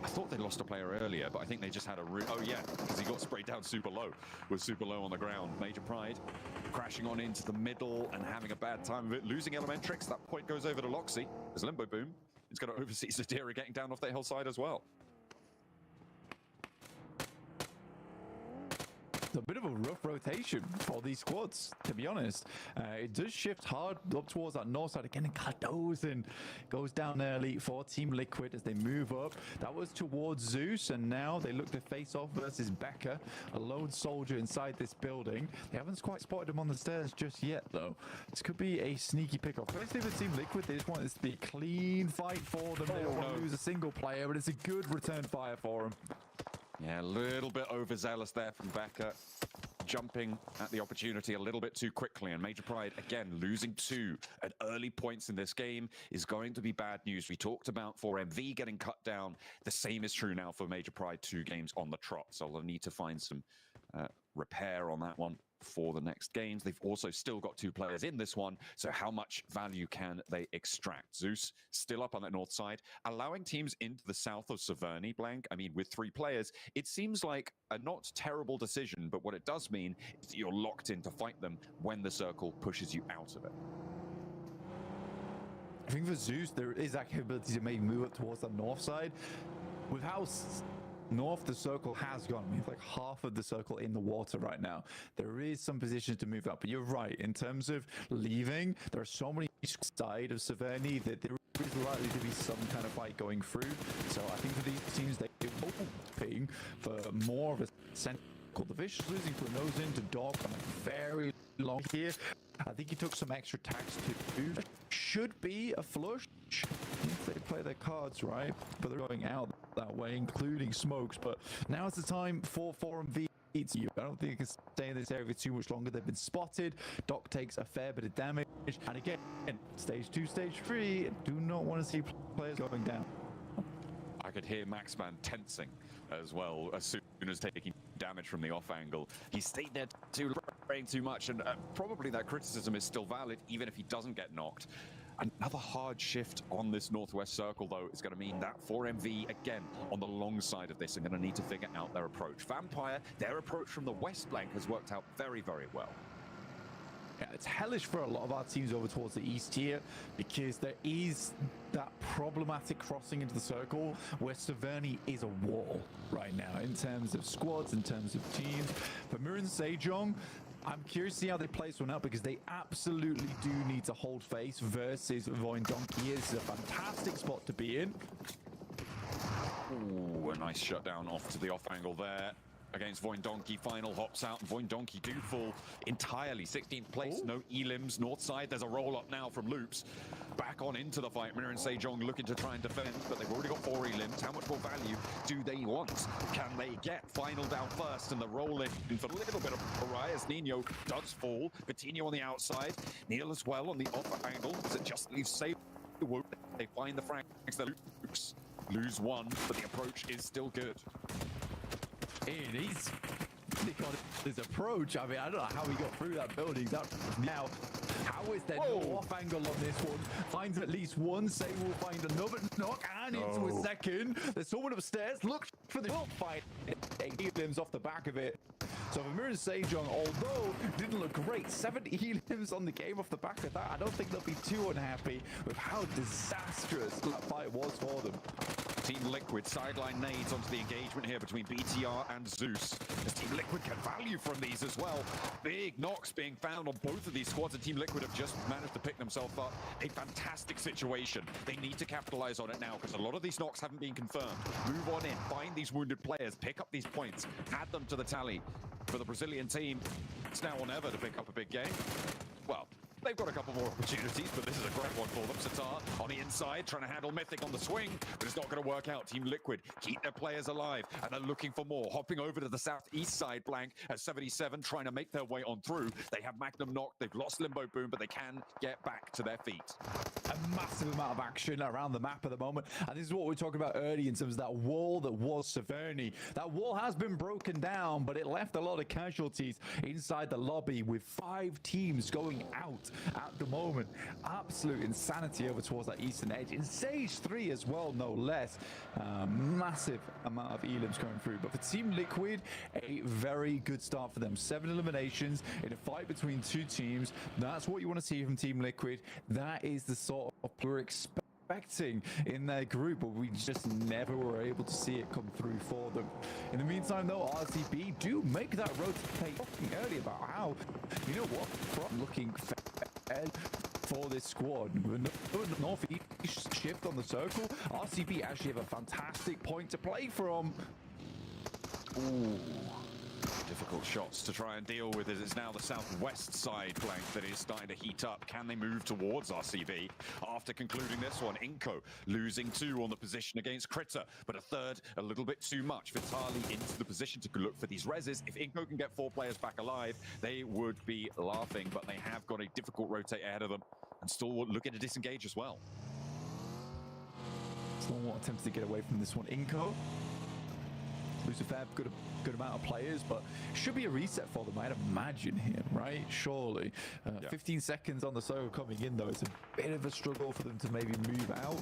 I thought they lost a player earlier, but I think they just had a oh yeah, because he got sprayed down super low. Was super low on the ground. Major Pride crashing on into the middle and having a bad time of it. Losing Elementrix. That point goes over to Loxy. There's Limbo Boom. He's going to oversee Zadira getting down off the hillside as well. a bit of a rough rotation for these squads, to be honest. It does shift hard up towards that north side again, and Cardozen goes down early for Team Liquid as they move up. That was towards Zeus, and now they look to face off versus Becca, a lone soldier inside this building. They haven't quite spotted him on the stairs just yet, though. This could be a sneaky pickup. Firstly, for Team Liquid, they just want this to be a clean fight for them. They don't want to lose a single player, but it's a good return fire for them. Yeah, a little bit overzealous there from Becca. Jumping at the opportunity a little bit too quickly, and Major Pride, again, losing 2 at early points in this game is going to be bad news. We talked about 4MV getting cut down. The same is true now for Major Pride, 2 games on the trot, so they'll need to find some repair on that one for the next games. They've also still got 2 players in this one, so how much value can they extract? Zeus still up on that north side, allowing teams into the south of Severny, Blank. I mean, with 3 players, it seems like a not terrible decision, but what it does mean is that you're locked in to fight them when the circle pushes you out of it. I think for Zeus, there is that capability to maybe move up towards the north side. With how north the circle has gone, I mean, like half of the circle in the water right now. There is some positions to move up, but you're right. In terms of leaving, there are so many side of Severny that there is likely to be some kind of fight going through. So I think for these teams, they're hoping for more of a central. The Vicious losing to a nose into Dog on a very long here. I think he took some extra tax to do. Should be a flush if they play their cards right, but they're going out that way, including smokes. But now is the time for 4MV. I don't think they can stay in this area for too much longer. They've been spotted. Doc takes a fair bit of damage, and again, stage 2, stage 3. Do not want to see players going down. I could hear Maxman tensing as well as soon as taking damage from the off angle. He stayed there too, praying too much, and probably that criticism is still valid even if he doesn't get knocked. Another hard shift on this northwest circle, though, is going to mean that 4MV, again, on the long side of this, are going to need to figure out their approach. Vampire, their approach from the west flank has worked out very, very well. Yeah, it's hellish for a lot of our teams over towards the east here, because there is that problematic crossing into the circle where Severny is a wall right now in terms of squads, in terms of teams. But Mirren Sejong, I'm curious to see how they play this one out, because they absolutely do need to hold face versus Voin Donkey. This is a fantastic spot to be in. Ooh, a nice shutdown off to the off angle there. Against Voin Donkey, final hops out, and Voin Donkey do fall entirely. 16th place, no elims, north side. There's a roll up now from Loops. Back on into the fight. Mirren Sejong looking to try and defend, but they've already got 4 elims. How much more value do they want? Can they get final down first? And the roll in for a little bit of Arias. Nino does fall. Coutinho on the outside. Neil as well on the off angle. Does it just leave safe? They find the franks. The Loops lose 1, but the approach is still good. He's got his approach. I mean, I don't know how he got through that building. Now, how is there no off angle on this one? Finds at least one. Say we'll find another knock and into a second. There's someone upstairs. Look for the fight. 8 limbs off the back of it. So for Mirren Sejong, although didn't look great, 70 limbs on the game off the back of that. I don't think they'll be too unhappy with how disastrous that fight was for them. Team Liquid sideline nades onto the engagement here between BTR and Zeus. As Team Liquid get value from these as well. Big knocks being found on both of these squads, and Team Liquid have just managed to pick themselves up a fantastic situation. They need to capitalize on it now, because a lot of these knocks haven't been confirmed. Move on in, find these wounded players, pick up these points, add them to the tally. For the Brazilian team, it's now or never to pick up a big game. Well, they've got a couple more opportunities, but this is a great one for them. Satar on the inside, trying to handle Mythic on the swing, but it's not going to work out. Team Liquid keep their players alive, and they're looking for more. Hopping over to the southeast side, Blank, at 77, trying to make their way on through. They have Magnum Knock, they've lost Limbo Boom, but they can get back to their feet. A massive amount of action around the map at the moment, and this is what we were talking about earlier in terms of that wall that was Severny. That wall has been broken down, but it left a lot of casualties inside the lobby, with 5 teams going out at the moment. Absolute insanity over towards that eastern edge. In stage 3 as well, no less. Massive amount of elims going through. But for Team Liquid, a very good start for them. 7 eliminations in a fight between 2 teams. That's what you want to see from Team Liquid. That is the sort of we're expecting expecting in their group, but we just never were able to see it come through for them. In the meantime, though, RCB do make that rotate talking earlier about how, you know what, from looking fair for this squad. Northeast shift on the circle. RCB actually have a fantastic point to play from. Ooh. Difficult shots to try and deal with. It is now the southwest side flank that is starting to heat up. Can they move towards RCB after concluding this one? Inko losing 2 on the position against Critter, but a third a little bit too much. Vitali into the position to look for these reses. If Inko can get 4 players back alive, they would be laughing, but they have got a difficult rotate ahead of them and still looking to disengage as well. Stalwart attempts to get away from this one. Inko lose a fair good amount of players, but should be a reset for them, I'd imagine here, right? Surely. 15 seconds on the circle coming in, though. It's a bit of a struggle for them to maybe move out.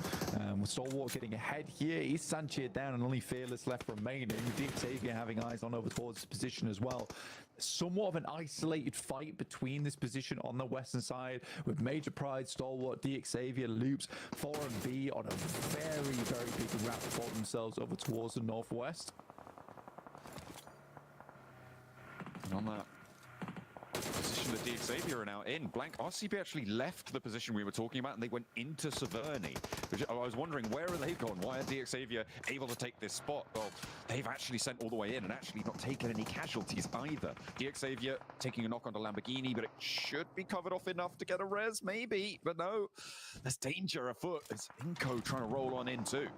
With Stalwart getting ahead here. Is Sanchez down and only Fearless left remaining. Xavier having eyes on over towards this position as well. Somewhat of an isolated fight between this position on the western side with Major Pride, Stalwart, Xavier, Loops, 4 and B on a very, very big wrap for themselves over towards the northwest. And on that position that Xavier are now in, Blank RCB actually left the position we were talking about and they went into Severny. Which I was wondering, where are they gone? Why are Xavier able to take this spot? Well, they've actually sent all the way in and actually not taken any casualties either. Xavier taking a knock onto Lamborghini, but it should be covered off enough to get a res, maybe. But no, there's danger afoot. It's Inko trying to roll on in too.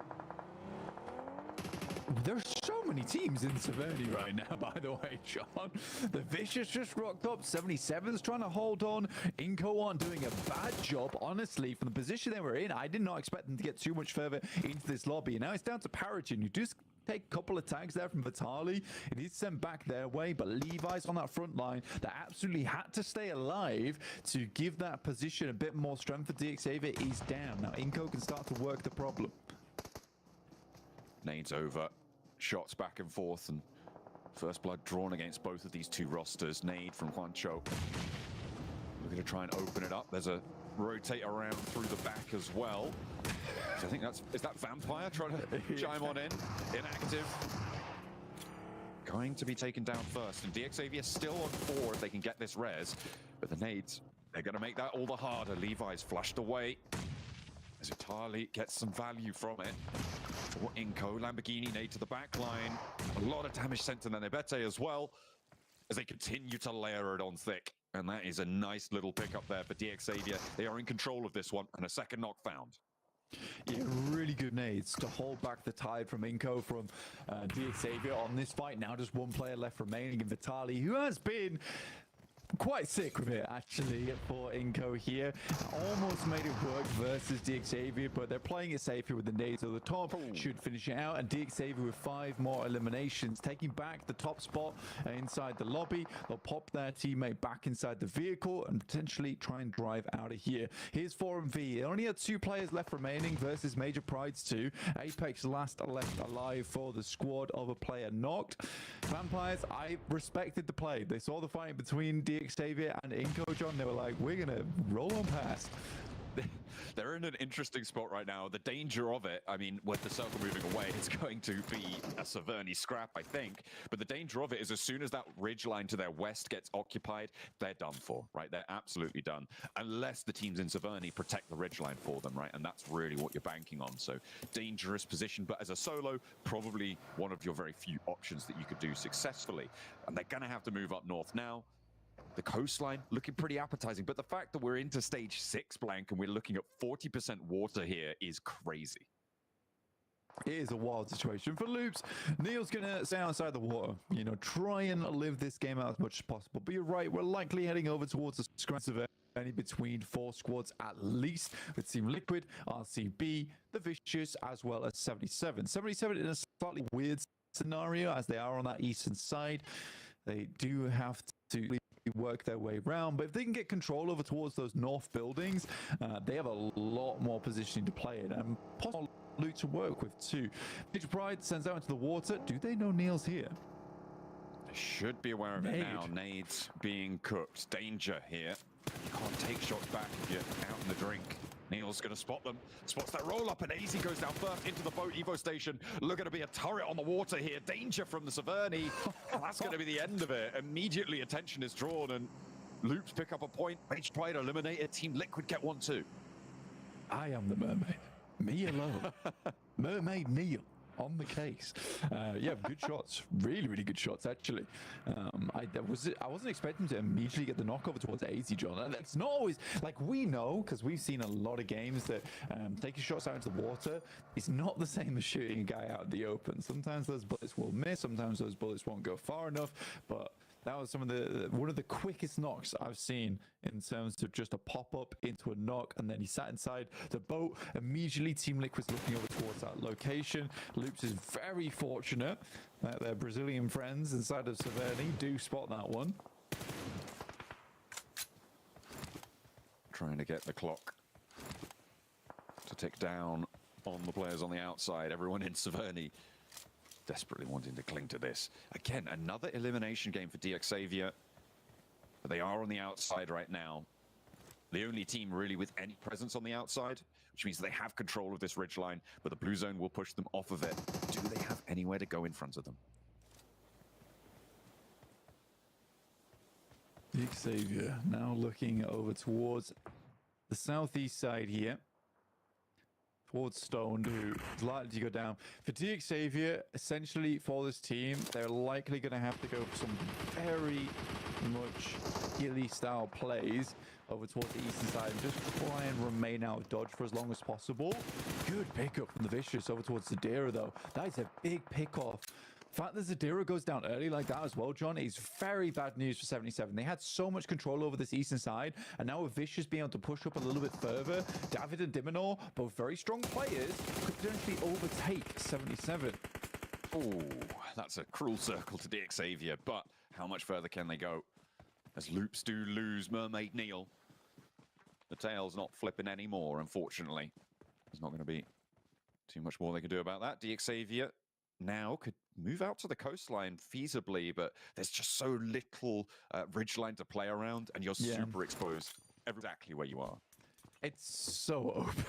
There's so many teams in Severny right now, by the way, Sean. The Vicious just rocked up. 77's trying to hold on. Inko aren't doing a bad job, honestly. From the position they were in, I did not expect them to get too much further into this lobby. And now it's down to Paragen, who just take a couple of tags there from Vitali. It is sent back their way, but Levi's on that front line that absolutely had to stay alive to give that position a bit more strength for Xavier is down. Now Inko can start to work the problem. Nades over. Shots back and forth, and first blood drawn against both of these two rosters. Nade from Juancho. Looking to try and open it up. There's a rotate around through the back as well. So I think is that Vampire trying to chime on in? Inactive. Going to be taken down first, and Xavier still on 4 if they can get this res. But the nades, they're going to make that all the harder. Levi's flushed away. As Vitali gets some value from it. For Inko, Lamborghini nade to the back line. A lot of damage sent to Nenebete as well, as they continue to layer it on thick. And that is a nice little pickup there for Xavier. They are in control of this one, and a second knock found. Yeah, really good nades to hold back the tide from Inko, from Xavier on this fight. Now just 1 player left remaining in Vitali, who has been quite sick with it, actually, for Inko here. Almost made it work versus Xavier, but they're playing it safe here with the nades at the top. Should finish it out, and Xavier with 5 more eliminations, taking back the top spot inside the lobby. They'll pop their teammate back inside the vehicle and potentially try and drive out of here. Here's 4MV. They only had 2 players left remaining versus Major Pride's 2. Apex last left alive for the squad of a player knocked. Vampires, I respected the play. They saw the fight between Xavier and Inko, John. They were like, we're gonna roll on past. They're in an interesting spot right now. The danger of it, I mean, with the circle moving away, it's going to be a Severny scrap, I think. But the danger of it is as soon as that ridge line to their west gets occupied, they're done for, right? They're absolutely done. Unless the teams in Severny protect the ridge line for them, right? And that's really what you're banking on. So dangerous position, but as a solo, probably one of your very few options that you could do successfully. And they're going to have to move up north now. The coastline looking pretty appetizing, but the fact that we're into stage 6, Blank, and we're looking at 40% water here is crazy. It is a wild situation for Loops. Neil's going to stay outside the water, you know, try and live this game out as much as possible. But you're right, we're likely heading over towards a scratch of any between 4 squads at least, with Team Liquid, RCB, the Vicious, as well as 77. 77 in a slightly weird scenario, as they are on that eastern side. They do have to work their way around, but if they can get control over towards those north buildings, they have a lot more positioning to play in and possible loot to work with too. Major Pride sends out into the water. Do they know Neil's here? They should be aware of it now. Nades being cooked. Danger here. You can't take shots back if you're out in the drink. Neil's going to spot them. Spots that roll up, and AZ goes down first into the boat Evo station. Looking to be a turret on the water here. Danger from the Severny. And that's going to be the end of it. Immediately attention is drawn, and Loops pick up a point. Mage Pride eliminated. Team Liquid get 1-2. I am the mermaid. Me alone. Mermaid Neil on the case. Yeah, good shots. Really, really good shots, actually. I wasn't expecting to immediately get the knockover towards AZ, John. And that's not always, like, we know, because we've seen a lot of games that taking shots out into the water is not the same as shooting a guy out in the open. Sometimes those bullets will miss, sometimes those bullets won't go far enough, but that was one of the quickest knocks I've seen in terms of just a pop-up into a knock, and then he sat inside the boat. Immediately, Team Liquid's looking over towards that location. Loops is very fortunate that their Brazilian friends inside of Severny do spot that one. Trying to get the clock to tick down on the players on the outside. Everyone in Severny desperately wanting to cling to this. Again, another elimination game for DXavier. But they are on the outside right now. The only team really with any presence on the outside, which means they have control of this ridge line, but the blue zone will push them off of it. Do they have anywhere to go in front of them? DXavier now looking over towards the southeast side here. Towards Stone, who is likely to go down. For DXavier, essentially for this team, they're likely going to have to go for some very much ghillie style plays over towards the eastern side and just try and remain out of dodge for as long as possible. Good pickup from the Vicious over towards Zadira, though. That is a big pick-off. The fact that Zadira goes down early like that as well, John, is very bad news for 77. They had so much control over this eastern side, and now with Vicious being able to push up a little bit further, David and Diminor, both very strong players, could potentially overtake 77. Oh, that's a cruel circle to DXavier, but how much further can they go? As Loops do lose Mermaid Neil. The tail's not flipping anymore, unfortunately. There's not going to be too much more they can do about that. DXavier now could move out to the coastline feasibly, but there's just so little ridgeline to play around, and you're super exposed exactly where you are. It's so open.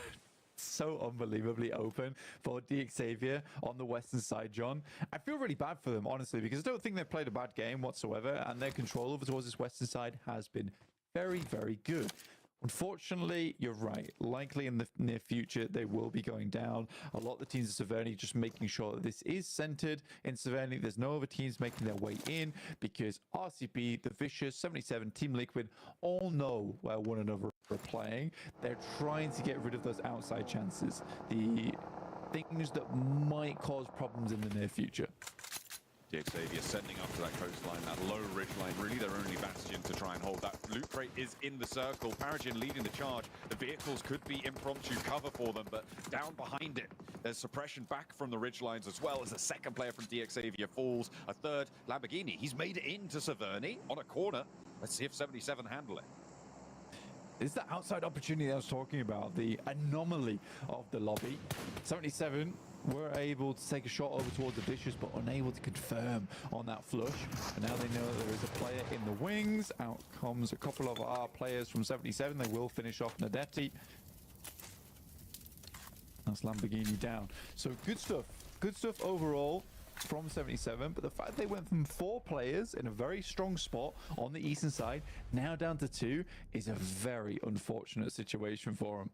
So unbelievably open for DXavier on the western side, John. I feel really bad for them, honestly, because I don't think they've played a bad game whatsoever, and their control over towards this western side has been very, very good. Unfortunately, you're right. Likely in the near future, they will be going down. A lot of the teams in Severny just making sure that this is centered in Severny. There's no other teams making their way in because RCB, the Vicious, 77, Team Liquid all know where one another are playing. They're trying to get rid of those outside chances, the things that might cause problems in the near future. DXavier sending up to that coastline, that low ridge line, really their only bastion to try and hold that. Loot crate is in the circle. Paragin leading the charge. The vehicles could be impromptu cover for them, but down behind it, there's suppression back from the ridge lines as well as a second player from DXavier falls. A third, Lamborghini. He's made it into Severny on a corner. Let's see if 77 handle it. It's the outside opportunity I was talking about, the anomaly of the lobby. 77 were able to take a shot over towards the Vicious, but unable to confirm on that flush. And now they know that there is a player in the wings. Out comes a couple of our players from 77. They will finish off Nadetti. That's Lamborghini down. So good stuff. Good stuff overall from 77, but the fact they went from 4 players in a very strong spot on the eastern side, now down to 2, is a very unfortunate situation for them.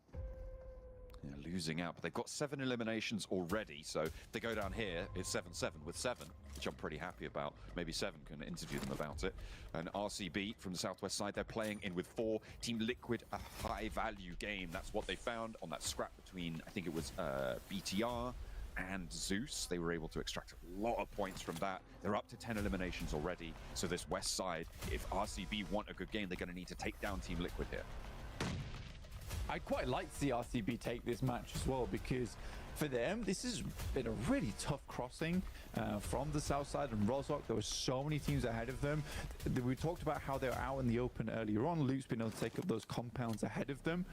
Yeah, losing out, but they've got 7 eliminations already, so if they go down here, it's 7-7 with 7, which I'm pretty happy about. Maybe 7 can interview them about it. And RCB from the southwest side, they're playing in with 4. Team Liquid, a high-value game. That's what they found on that scrap between, I think it was BTR and Zeus. They were able to extract a lot of points from that. They're up to 10 eliminations already. So this west side, if RCB want a good game, they're going to need to take down Team Liquid here. I'd quite like to see RCB take this match as well, because for them, this has been a really tough crossing from the south side and Rozhok. There were so many teams ahead of them. We talked about how they were out in the open earlier on. Luke's been able to take up those compounds ahead of them.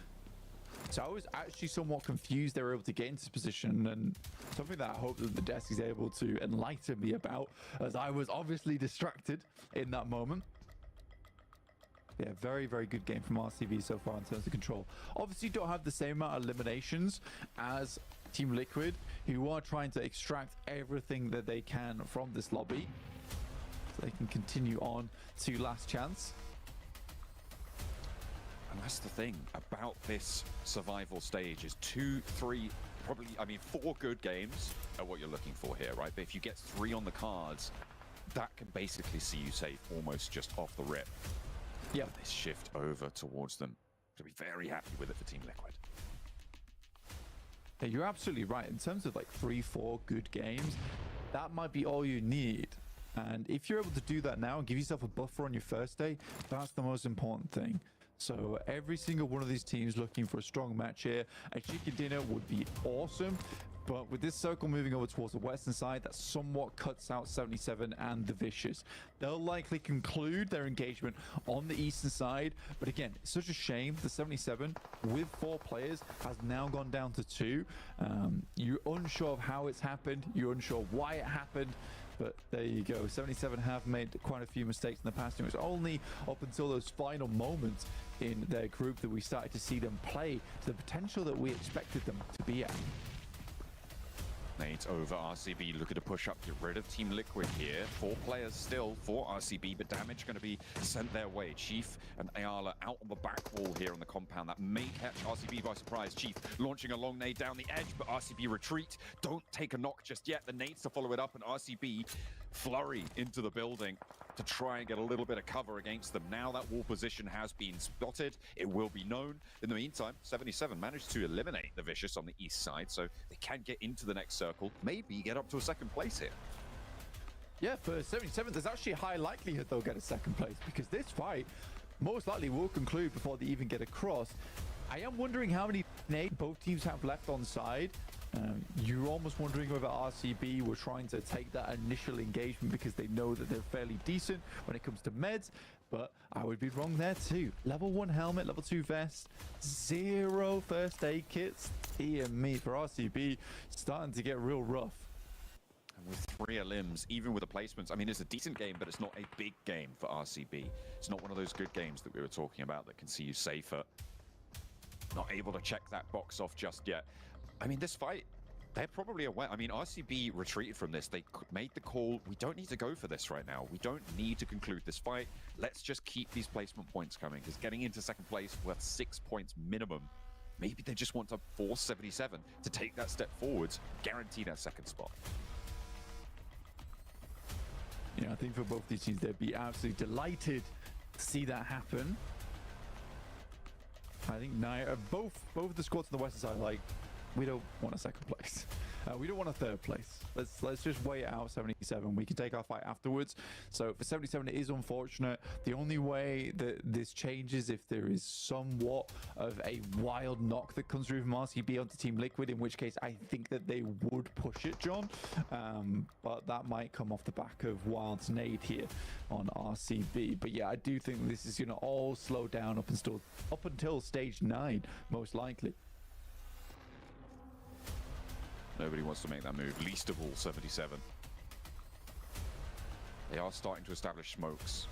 So I was actually somewhat confused they were able to get into this position, and something that I hope that the desk is able to enlighten me about, as I was obviously distracted in that moment. Yeah, very, very good game from RCB so far in terms of control. Obviously, don't have the same amount of eliminations as Team Liquid, who are trying to extract everything that they can from this lobby, so they can continue on to last chance. And that's the thing about this survival stage is 2, 3, probably, I mean, 4 good games are what you're looking for here, right? But if you get 3 on the cards, that can basically see you safe almost just off the rip. Yeah. This shift over towards them. To be very happy with it for Team Liquid. Yeah, you're absolutely right. In terms of like 3-4 good games, that might be all you need. And if you're able to do that now and give yourself a buffer on your first day, that's the most important thing. So every single one of these teams looking for a strong match here. A chicken dinner would be awesome. But with this circle moving over towards the western side, that somewhat cuts out 77 and the Vicious. They'll likely conclude their engagement on the eastern side. But again, it's such a shame. The 77 with 4 players has now gone down to 2. You're unsure of how it's happened. You're unsure why it happened. But there you go. 77 have made quite a few mistakes in the past. It was only up until those final moments in their group that we started to see them play to the potential that we expected them to be at. Nades over RCB, looking to push up, get rid of Team Liquid here. 4 players still for RCB, but damage going to be sent their way. Chief and Ayala out on the back wall here on the compound. That may catch RCB by surprise. Chief launching a long nade down the edge, but RCB retreat. Don't take a knock just yet. The nades to follow it up, and RCB flurry into the building to try and get a little bit of cover against them. Now that wall position has been spotted, it will be known. In the meantime, 77 managed to eliminate the Vicious on the east side, so they can get into the next circle, maybe get up to a second place here. Yeah, for 77, there's actually a high likelihood they'll get a second place, because this fight most likely will conclude before they even get across. I am wondering how many nades both teams have left on side. You're almost wondering whether RCB were trying to take that initial engagement because they know that they're fairly decent when it comes to meds, but I would be wrong there too. Level 1 helmet, level 2 vest, 0 first aid kits. Dear me, for RCB, starting to get real rough. And with 3 limbs, even with the placements, I mean, it's a decent game, but it's not a big game for RCB. It's not one of those good games that we were talking about that can see you safer. Not able to check that box off just yet. I mean, this fight, they're probably aware. I mean, RCB retreated from this. They made the call. We don't need to go for this right now. We don't need to conclude this fight. Let's just keep these placement points coming, because getting into second place worth 6 points minimum. Maybe they just want to force 77 to take that step forwards, guarantee that second spot. Yeah, I think for both these teams, they'd be absolutely delighted to see that happen. I think both the squads on the western side are like, we don't want a second place. We don't want a third place. Let's just wait out 77. We can take our fight afterwards. So for 77, it is unfortunate. The only way that this changes if there is somewhat of a wild knock that comes through from RCB onto Team Liquid, in which case I think that they would push it, John. But that might come off the back of Wild's nade here on RCB. But yeah, I do think this is going to all slow down up until stage 9, most likely. Nobody wants to make that move, least of all 77. They are starting to establish smokes.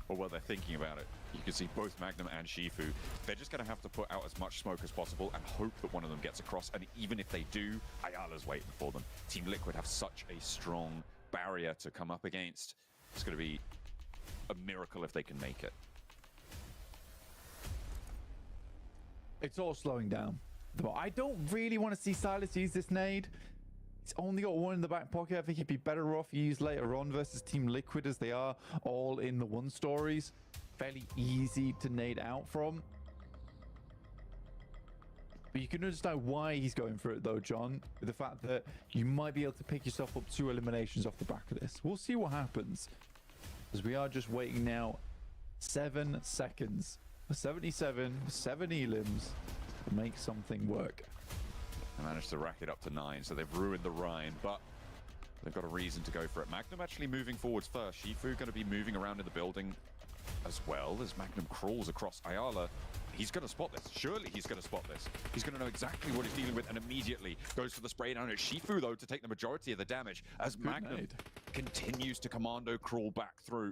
Or well, they're thinking about it. You can see both Magnum and Shifu. They're just going to have to put out as much smoke as possible and hope that one of them gets across. And even if they do, Ayala's waiting for them. Team Liquid have such a strong barrier to come up against. It's going to be a miracle if they can make it. It's all slowing down. But I don't really want to see Silas use this nade. He's only got 1 in the back pocket. I think he'd be better off used later on versus Team Liquid, as they are all in the 1 stories. Fairly easy to nade out from. But you can understand why he's going for it though, John, with the fact that you might be able to pick yourself up 2 eliminations off the back of this. We'll see what happens, as we are just waiting now 7 seconds for 77, 7 elims. Make something work. They managed to rack it up to 9, so they've ruined the Rhine, but they've got a reason to go for it. Magnum actually moving forwards first. Shifu going to be moving around in the building as well as Magnum crawls across Ayala. He's going to spot this. Surely he's going to spot this. He's going to know exactly what he's dealing with and immediately goes for the spray down. It's Shifu, though, to take the majority of the damage as Magnum continues to commando crawl back through.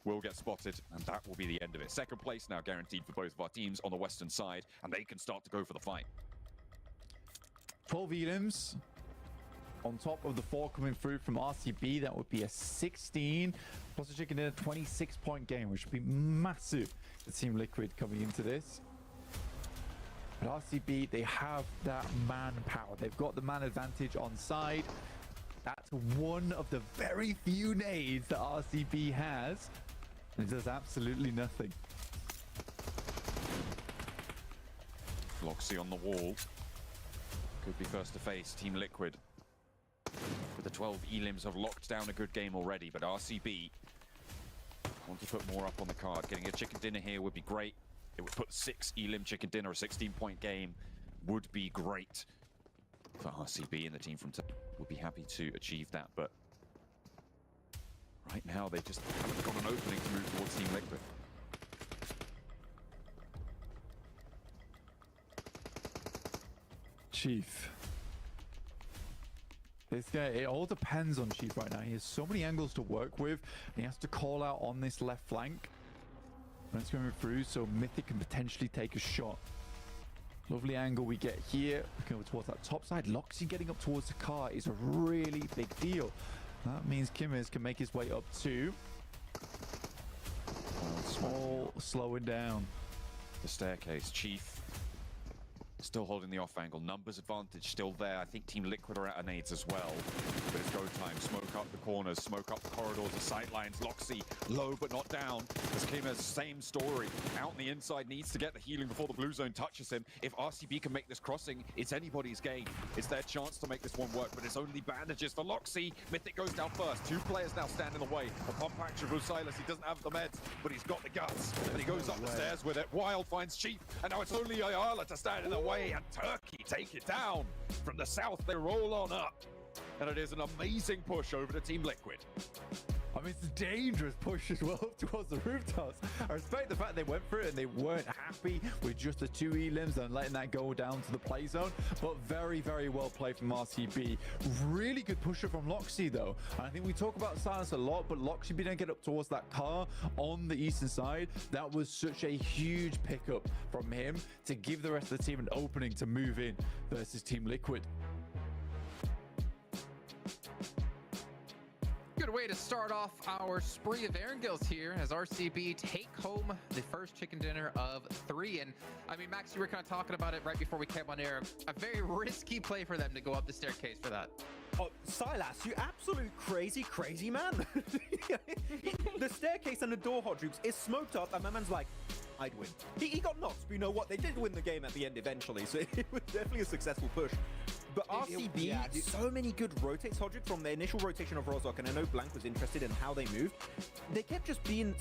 will get spotted, and that will be the end of it. Second place now guaranteed for both of our teams on the western side, and they can start to go for the fight. 12 elims on top of the 4 coming through from RCB. That would be a 16 plus a chicken dinner 26-point game, which would be massive for Team Liquid coming into this. But RCB, they have that manpower. They've got the man advantage on side. That's one of the very few nades that RCB has, and it does absolutely nothing. Loxy on the wall. Could be first to face Team Liquid. With the 12 elims have locked down a good game already, but RCB want to put more up on the card. Getting a chicken dinner here would be great. It would put 6 elim chicken dinner, a 16-point game would be great for RCB, and the team from would be happy to achieve that, but right now they just haven't got an opening to move towards Team Liquid. Chief. This guy, it all depends on Chief right now. He has so many angles to work with, and he has to call out on this left flank when it's going through, so Mythic can potentially take a shot. Lovely angle we get here. Going towards that top side. Loxy getting up towards the car is a really big deal. That means Kimmers can make his way up too. Small slowing down. The staircase. Chief still holding the off angle. Numbers advantage still there. I think Team Liquid are out of nades as well. But it's go time. Smoke up the corners, smoke up the corridors, the sight lines. Loxy low but not down. As Kimmers, same story. Out on the inside, needs to get the healing before the blue zone touches him. If RCB can make this crossing, it's anybody's game. It's their chance to make this one work, but it's only bandages for Loxy. Mythic goes down first. 2 players now stand in the way. A pump action from Silas. He doesn't have the meds, but he's got the guts. And he goes up the stairs with it. Wild finds Chief, and now it's only Ayala to stand in the way, and Turkey take it down. From the south, they roll on up. And it is an amazing push over to Team Liquid. I mean, it's a dangerous push as well up towards the rooftops. I respect the fact they went for it and they weren't happy with just the 2 elims and letting that go down to the play zone, but very, very well played from RCB. Really good pusher from Loxy though. And I think we talk about Silence a lot, but Loxy didn't get up towards that car on the eastern side. That was such a huge pickup from him to give the rest of the team an opening to move in versus Team Liquid. Good way to start off our spree of Erangels here as RCB take home the first chicken dinner of 3. And I mean, Max, you were kind of talking about it right before we came on air. A very risky play for them to go up the staircase for that. Oh, Silas, you absolute crazy, crazy man. The staircase and the door hot troops is smoked up, and my man's like, I'd win. He got knocked, but you know what? They did win the game at the end eventually, so it was definitely a successful push. But RCB, so many good rotates, Hodrick, from the initial rotation of Rozok, and I know Blank was interested in how they moved. They kept just being